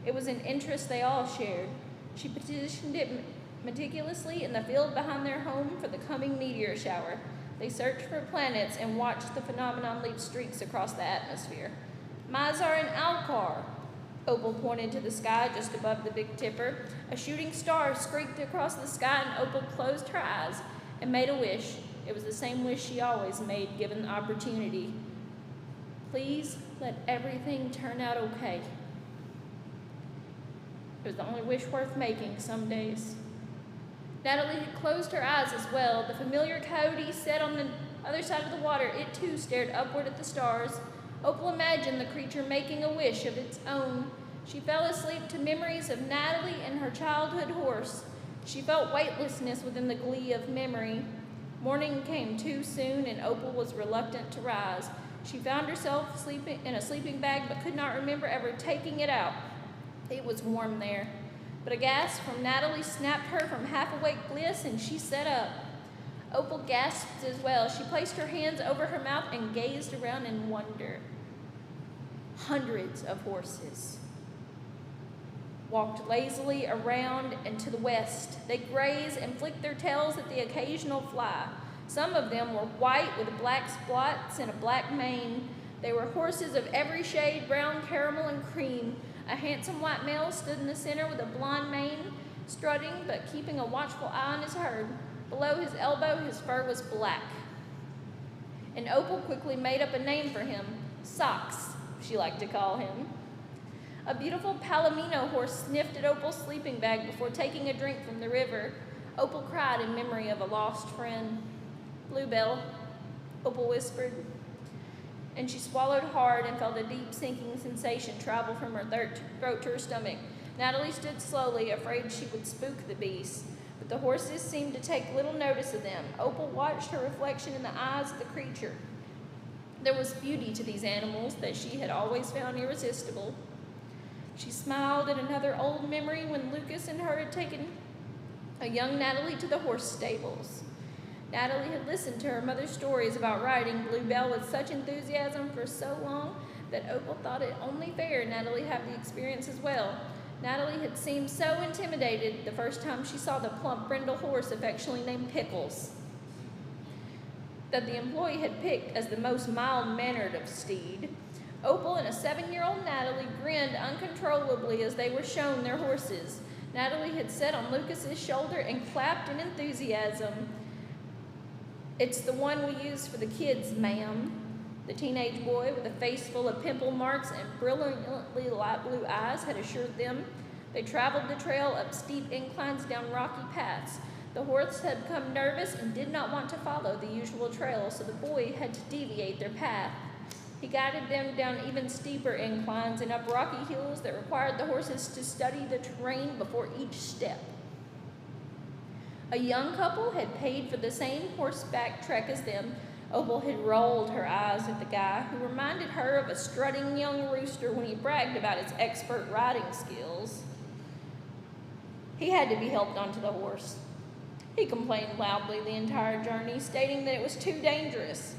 It was an interest they all shared. She positioned it meticulously in the field behind their home for the coming meteor shower. They searched for planets and watched the phenomenon leave streaks across the atmosphere. Mizar and Alcar. Opal pointed to the sky just above the Big Dipper. A shooting star streaked across the sky, and Opal closed her eyes and made a wish. It was the same wish she always made, given the opportunity. Please let everything turn out okay. It was the only wish worth making some days. Natalie had closed her eyes as well. The familiar coyote sat on the other side of the water. It too stared upward at the stars. Opal imagined the creature making a wish of its own. She fell asleep to memories of Natalie and her childhood horse. She felt weightlessness within the glee of memory. Morning came too soon, and Opal was reluctant to rise. She found herself sleeping in a sleeping bag, but could not remember ever taking it out. It was warm there. But a gasp from Natalie snapped her from half-awake bliss, and she sat up. Opal gasped as well. She placed her hands over her mouth and gazed around in wonder. Hundreds of horses walked lazily around and to the west. They grazed and flicked their tails at the occasional fly. Some of them were white with black spots and a black mane. They were horses of every shade, brown, caramel, and cream. A handsome white male stood in the center with a blonde mane, strutting but keeping a watchful eye on his herd. Below his elbow, his fur was black. And Opal quickly made up a name for him, Socks, she liked to call him. A beautiful Palomino horse sniffed at Opal's sleeping bag before taking a drink from the river. Opal cried in memory of a lost friend. Bluebell, Opal whispered, and she swallowed hard and felt a deep sinking sensation travel from her throat to her stomach. Natalie stood slowly, afraid she would spook the beast, but the horses seemed to take little notice of them. Opal watched her reflection in the eyes of the creature. There was beauty to these animals that she had always found irresistible. She smiled at another old memory when Lucas and her had taken a young Natalie to the horse stables. Natalie had listened to her mother's stories about riding Bluebell with such enthusiasm for so long that Opal thought it only fair Natalie have the experience as well. Natalie had seemed so intimidated the first time she saw the plump brindle horse affectionately named Pickles, that the employee had picked as the most mild-mannered of steed. Opal and a 7-year-old Natalie grinned uncontrollably as they were shown their horses. Natalie had sat on Lucas's shoulder and clapped in enthusiasm. "It's the one we use for the kids, ma'am," the teenage boy with a face full of pimple marks and brilliantly light blue eyes had assured them. They traveled the trail up steep inclines down rocky paths. The horse had become nervous and did not want to follow the usual trail, so the boy had to deviate their path. He guided them down even steeper inclines and up rocky hills that required the horses to study the terrain before each step. A young couple had paid for the same horseback trek as them. Opal had rolled her eyes at the guy, who reminded her of a strutting young rooster when he bragged about his expert riding skills. He had to be helped onto the horse. He complained loudly the entire journey, stating that it was too dangerous.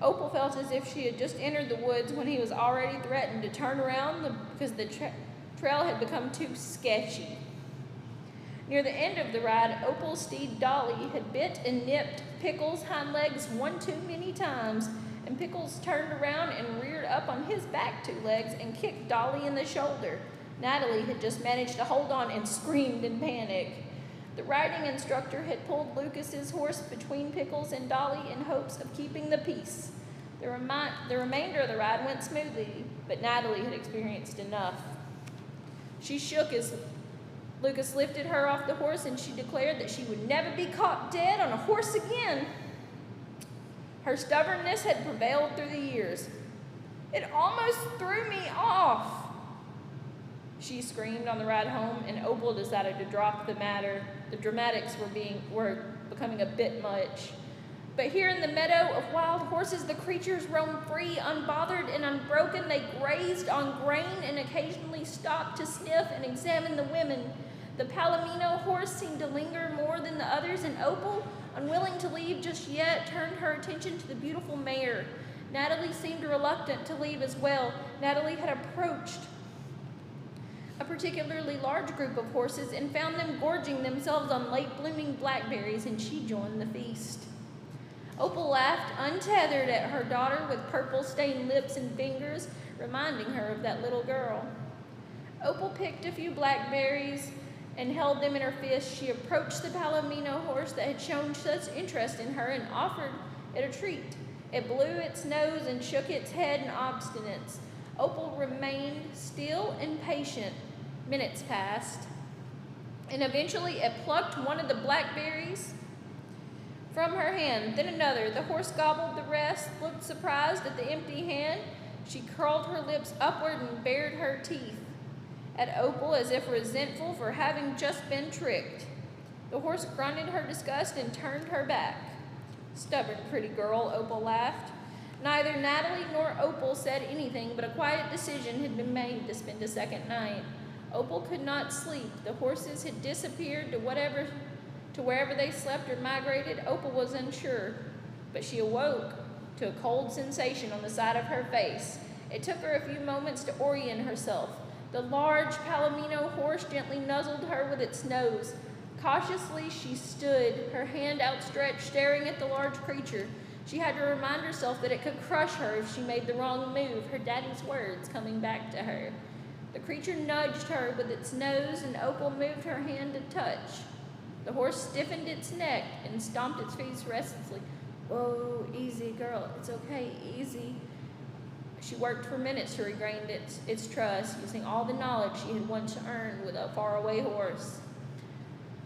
Opal felt as if she had just entered the woods when he was already threatened to turn around because the trail had become too sketchy. Near the end of the ride, Opal's steed Dolly had bit and nipped Pickles' hind legs one too many times, and Pickles turned around and reared up on his back 2 legs and kicked Dolly in the shoulder. Natalie had just managed to hold on and screamed in panic. The riding instructor had pulled Lucas's horse between Pickles and Dolly in hopes of keeping the peace. The remainder of the ride went smoothly, but Natalie had experienced enough. She shook as Lucas lifted her off the horse, and she declared that she would never be caught dead on a horse again. Her stubbornness had prevailed through the years. "It almost threw me off," she screamed on the ride home, and Opal decided to drop the matter. The dramatics were becoming a bit much. But here in the meadow of wild horses, the creatures roamed free, unbothered and unbroken. They grazed on grain and occasionally stopped to sniff and examine the women. The Palomino horse seemed to linger more than the others, and Opal, unwilling to leave just yet, turned her attention to the beautiful mare. Natalie seemed reluctant to leave as well. Natalie had approached a particularly large group of horses and found them gorging themselves on late-blooming blackberries, and she joined the feast. Opal laughed, untethered at her daughter with purple-stained lips and fingers, reminding her of that little girl. Opal picked a few blackberries and held them in her fist. She approached the Palomino horse that had shown such interest in her and offered it a treat. It blew its nose and shook its head in obstinance. Opal remained still and patient. Minutes passed, and eventually it plucked one of the blackberries from her hand, then another. The horse gobbled the rest, looked surprised at the empty hand. She curled her lips upward and bared her teeth at Opal as if resentful for having just been tricked. The horse grunted her disgust and turned her back. "Stubborn pretty girl," Opal laughed. Neither Natalie nor Opal said anything, but a quiet decision had been made to spend a second night. Opal could not sleep. The horses had disappeared to wherever they slept or migrated. Opal was unsure, but she awoke to a cold sensation on the side of her face. It took her a few moments to orient herself. The large Palomino horse gently nuzzled her with its nose. Cautiously, she stood, her hand outstretched, staring at the large creature. She had to remind herself that it could crush her if she made the wrong move, her daddy's words coming back to her. The creature nudged her with its nose, and Opal moved her hand to touch. The horse stiffened its neck and stomped its feet restlessly. Whoa, easy, girl. It's okay, easy. She worked for minutes to regain its trust, using all the knowledge she had once earned with a faraway horse.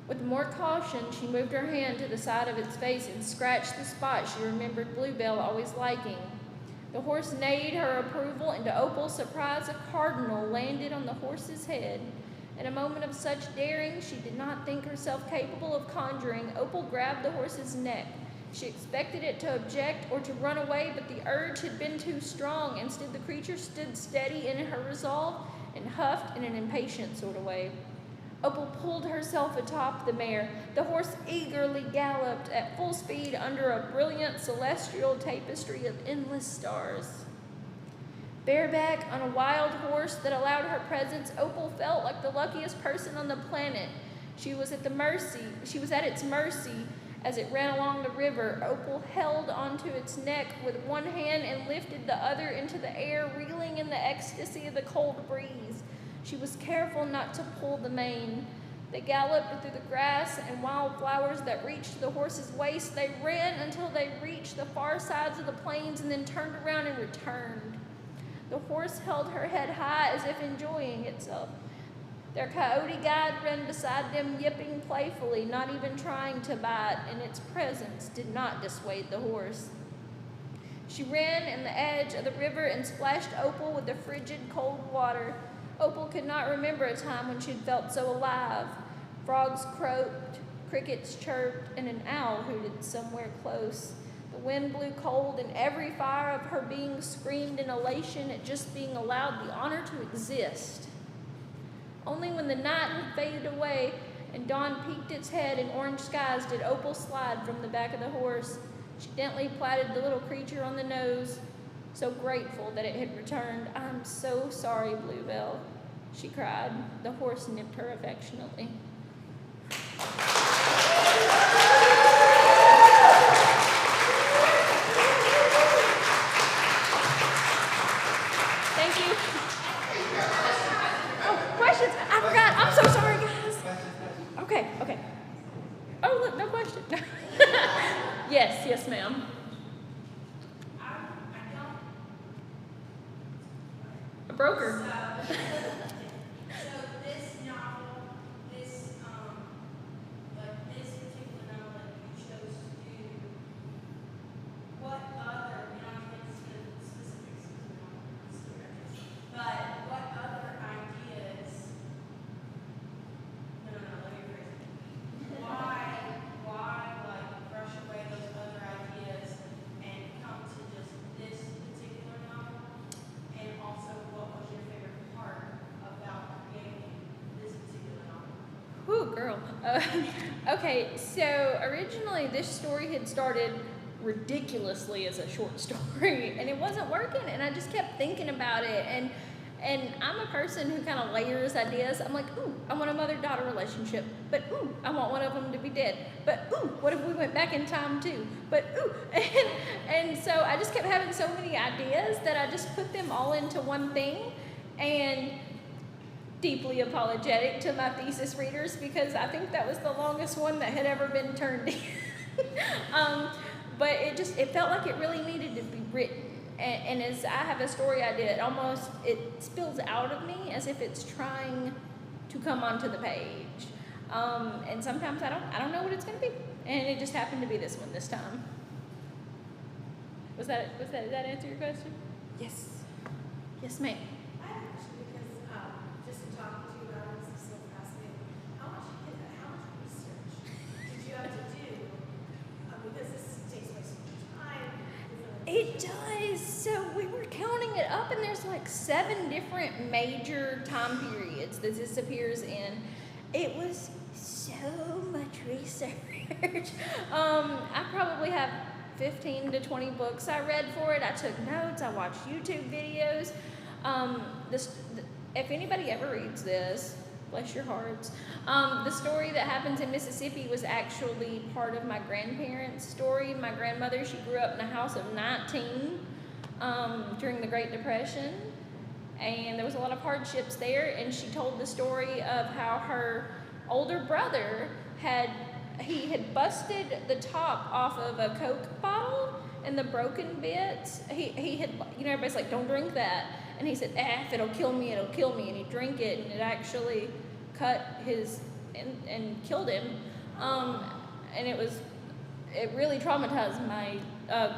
With more caution, she moved her hand to the side of its face and scratched the spot she remembered Bluebell always liking. The horse neighed her approval, and to Opal's surprise, a cardinal landed on the horse's head. In a moment of such daring she did not think herself capable of conjuring, Opal grabbed the horse's neck. She expected it to object or to run away, but the urge had been too strong. Instead, the creature stood steady in her resolve and huffed in an impatient sort of way. Opal pulled herself atop the mare. The horse eagerly galloped at full speed under a brilliant celestial tapestry of endless stars. Bareback on a wild horse that allowed her presence, Opal felt like the luckiest person on the planet. She was at its mercy as it ran along the river. Opal held onto its neck with one hand and lifted the other into the air, reeling in the ecstasy of the cold breeze. She was careful not to pull the mane. They galloped through the grass and wild flowers that reached the horse's waist. They ran until they reached the far sides of the plains and then turned around and returned. The horse held her head high as if enjoying itself. Their coyote guide ran beside them, yipping playfully, not even trying to bite, and its presence did not dissuade the horse. She ran in the edge of the river and splashed Opal with the frigid, cold water. Opal could not remember a time when she had felt so alive. Frogs croaked, crickets chirped, and an owl hooted somewhere close. The wind blew cold, and every fire of her being screamed in elation at just being allowed the honor to exist. Only when the night had faded away and dawn peeked its head in orange skies did Opal slide from the back of the horse. She gently patted the little creature on the nose, so grateful that it had returned. "I'm so sorry, Bluebell," she cried. The horse nipped her affectionately. Thank you. Oh, questions? I forgot. I'm so sorry, guys. Okay. Oh, look, no question. Yes, ma'am. A broker. So this novel, this particular novel that you chose to do, what other, we don't get into specifics of the novel, but what other ideas, no, let me rephrase it. Why brush away those other ideas and come to just this particular novel? And also, what was your favorite part about creating this particular novel? Whew, girl. Okay, so originally this story had started ridiculously as a short story, and it wasn't working, and I just kept thinking about it, and I'm a person who kind of layers ideas. I'm like, ooh, I want a mother-daughter relationship, but ooh, I want one of them to be dead, but ooh, what if we went back in time too? But ooh, and so I just kept having so many ideas that I just put them all into one thing, and deeply apologetic to my thesis readers because I think that was the longest one that had ever been turned in. But it felt like it really needed to be written. And as I have a story idea, it spills out of me as if it's trying to come onto the page. And sometimes I don't know what it's going to be. And it just happened to be this one this time. Did that answer your question? Yes. Yes, ma'am. I have a question because just in talking to you about it, it's so fascinating. How much research did you have to do? Because this takes place so much time. It does. So we were counting it up, and there's like 7 different major time periods that this appears in. It was so much research. I probably have 15 to 20 books I read for it. I took notes. I watched YouTube videos. If anybody ever reads this, Bless your hearts. The story that happens in Mississippi was actually part of my grandparents' story. My grandmother, she grew up in a house of 19 during the Great Depression, and there was a lot of hardships there, and she told the story of how her older brother had busted the top off of a Coke bottle, and the broken bits, he had, everybody's like, don't drink that. And he said, if it'll kill me, it'll kill me. And he drank it, and it actually cut his, and killed him. And it really traumatized my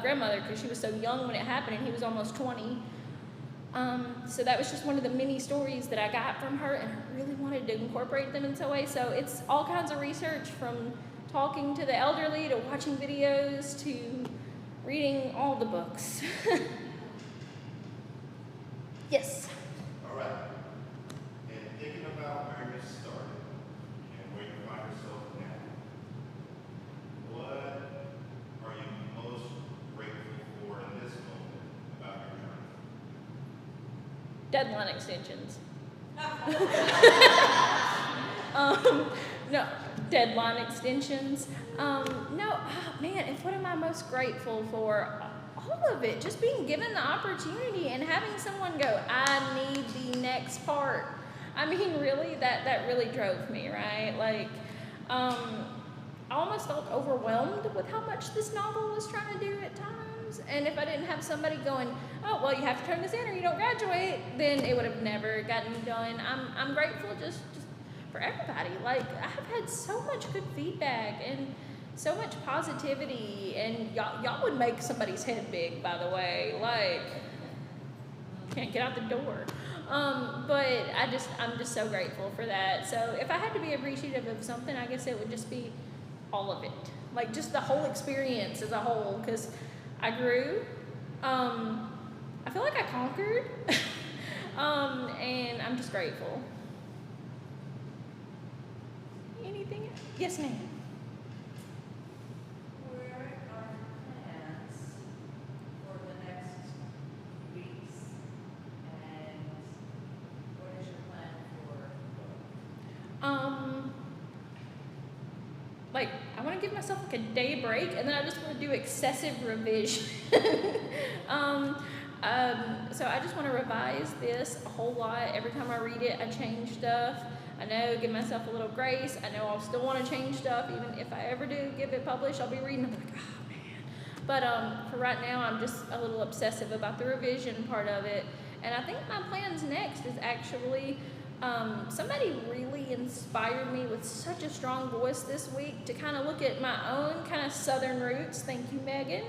grandmother, because she was so young when it happened, and he was almost 20. So that was just one of the many stories that I got from her, and I really wanted to incorporate them in some way. So it's all kinds of research, from talking to the elderly, to watching videos, to reading all the books. Yes. All right. And thinking about where you started and where you find yourself now, what are you most grateful for in this moment about your journey? Deadline extensions. No, deadline extensions. What am I most grateful for? All of it. Just being given the opportunity and having someone go, I need the next part. I mean, really, that really drove me, right? Like, I almost felt overwhelmed with how much this novel was trying to do at times. And if I didn't have somebody going, oh, well, you have to turn this in or you don't graduate, then it would have never gotten done. I'm grateful just for everybody. Like, I have had so much good feedback and so much positivity, and y'all would make somebody's head big, by the way. Like, can't get out the door. But I'm just so grateful for that. So if I had to be appreciative of something, I guess it would just be all of it. Like, just the whole experience as a whole, because I grew. I feel like I conquered. And I'm just grateful. Anything? Yes, ma'am. Where are plans for the next weeks, and what is your plan for? Like, I want to give myself like a day break, and then I just want to do excessive revision. So I just want to revise this a whole lot. Every time I read it, I change stuff. I know, give myself a little grace. I know I'll still want to change stuff, even if I ever do get it published. I'll be reading, I'm like, oh man. But for right now, I'm just a little obsessive about the revision part of it. And I think my plans next is actually, somebody really inspired me with such a strong voice this week to kind of look at my own kind of Southern roots. Thank you, Megan.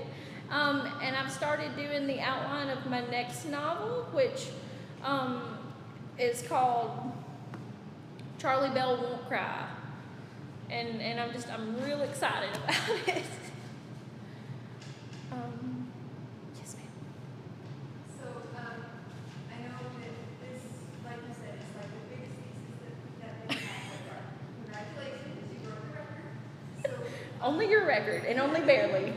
And I've started doing the outline of my next novel, which is called Charlie Bell Won't Cry. And I'm real excited about it. Yes, ma'am. So, I know that this, like you said, it's like the biggest thesis that they have so far. Congratulations, you broke the record. So, Only your record, and only barely.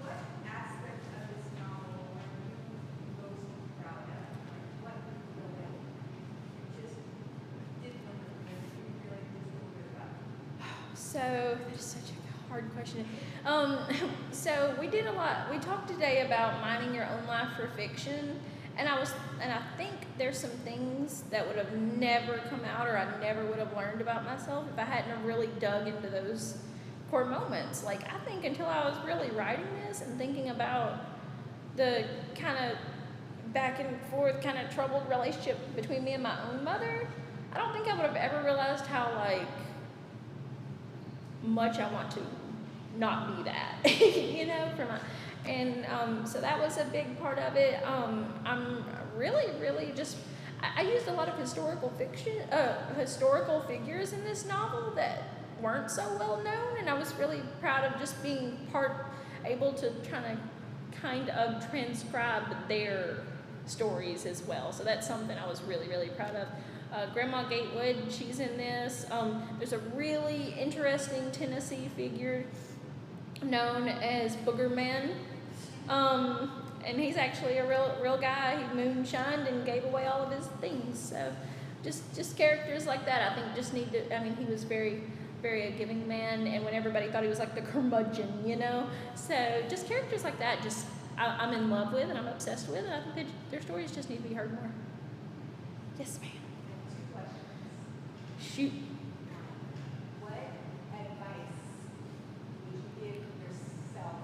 what aspect of this novel are you most proud of? Like, what just did wonderful that you really just feel good about? So that is such a hard question. So we talked today about mining your own life for fiction, and I think there's some things that would have never come out, or I never would have learned about myself if I hadn't have really dug into those core moments. Like, I think until I was really writing this and thinking about the kind of back and forth kind of troubled relationship between me and my own mother, I don't think I would have ever realized how, like, much I want to not be that, so that was a big part of it. I'm really just, I used a lot of historical figures in this novel that weren't so well known, and I was really proud of just being able to kind of transcribe their stories as well. So that's something I was really proud of. Grandma Gatewood, she's in this. There's a really interesting Tennessee figure known as Booger Man. And he's actually a real guy. He moonshined and gave away all of his things. So just characters like that, I think, just need to, I mean, he was very a giving man, and when everybody thought he was like the curmudgeon, you know? So just characters like that, just I'm in love with and I'm obsessed with, and I think their stories just need to be heard more. Yes, ma'am. Shoot. What advice would you give yourself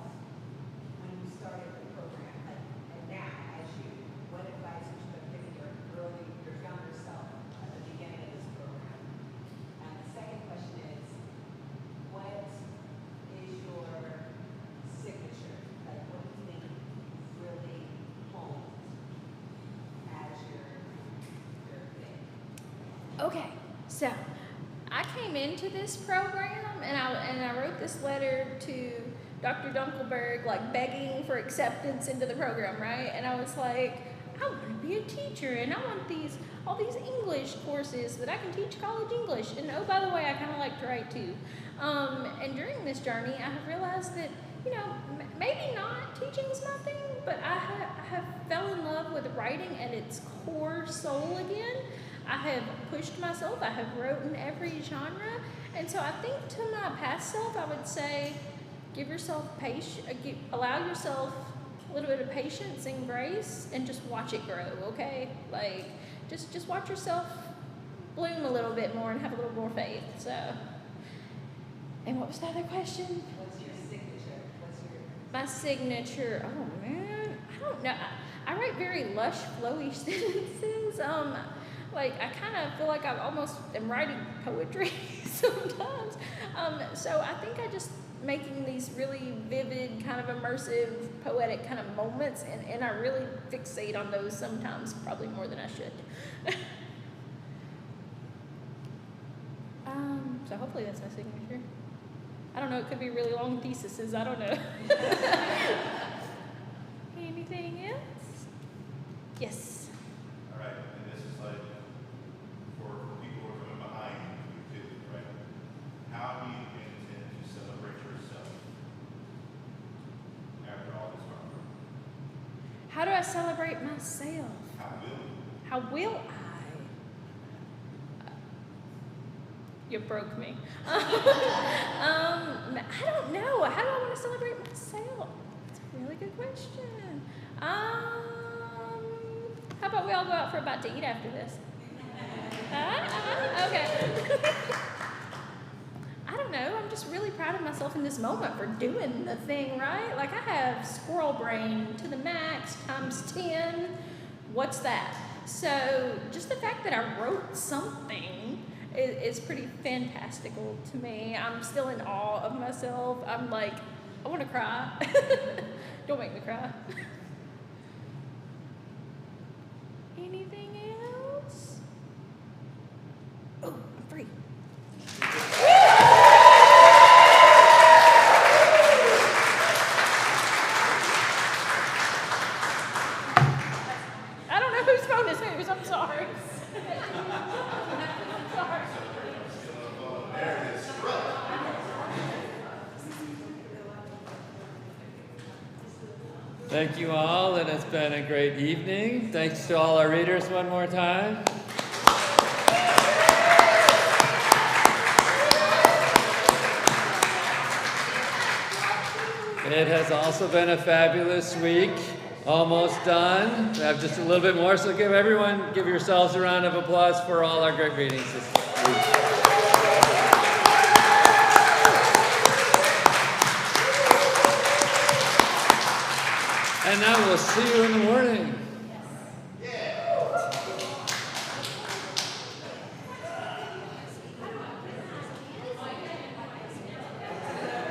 when you started the program? And now, as you, what advice would you have given your younger self at the beginning of this program? And the second question is, what is your signature? Like, what do you think really honed as your thing? Okay, so I came into this program and I wrote this letter to Dr. Dunkelberg, like begging for acceptance into the program, right? And I was like, I want to be a teacher, and I want all these English courses that I can teach college English. And oh, by the way, I kind of like to write too. And during this journey, I have realized that, you know, maybe not teaching is my thing, but I have fell in love with writing at its core soul again. I have pushed myself. I have wrote in every genre. And so I think to my past self, I would say, give yourself patience, allow yourself a little bit of patience and grace, and just watch it grow, okay? Like, just watch yourself bloom a little bit more and have a little more faith, so. And what was the other question? What's your signature? My signature, oh man, I don't know. I write very lush, flowy sentences. Like, I kind of feel like I almost am writing poetry sometimes. So I think I just making these really vivid, kind of immersive, poetic kind of moments, and I really fixate on those sometimes, probably more than I should. So hopefully that's my signature. I don't know, it could be really long theses, I don't know. Anything else? Yes. All right, and this is like for people who are coming behind you too, right? How do you intend to celebrate yourself after all this hard work? How do I celebrate myself? How will you? How will I? You broke me. I don't know. How do I want to celebrate myself? That's a really good question. How about we all go out for a bite to eat after this? Okay. I don't know. I'm just really proud of myself in this moment for doing the thing, right? Like, I have squirrel brain to the max times 10. What's that? So just the fact that I wrote something is pretty fantastical to me. I'm still in awe of myself. I'm like, I want to cry. Don't make me cry. Anything else? Oh, I'm free. I don't know whose phone is whose. I'm sorry. Sorry. Thank you all, and it's been a great evening. Thanks to all our readers one more time. It has also been a fabulous week. Almost done. We have just a little bit more, so give yourselves a round of applause for all our great readings this week. And now we'll see you in the morning.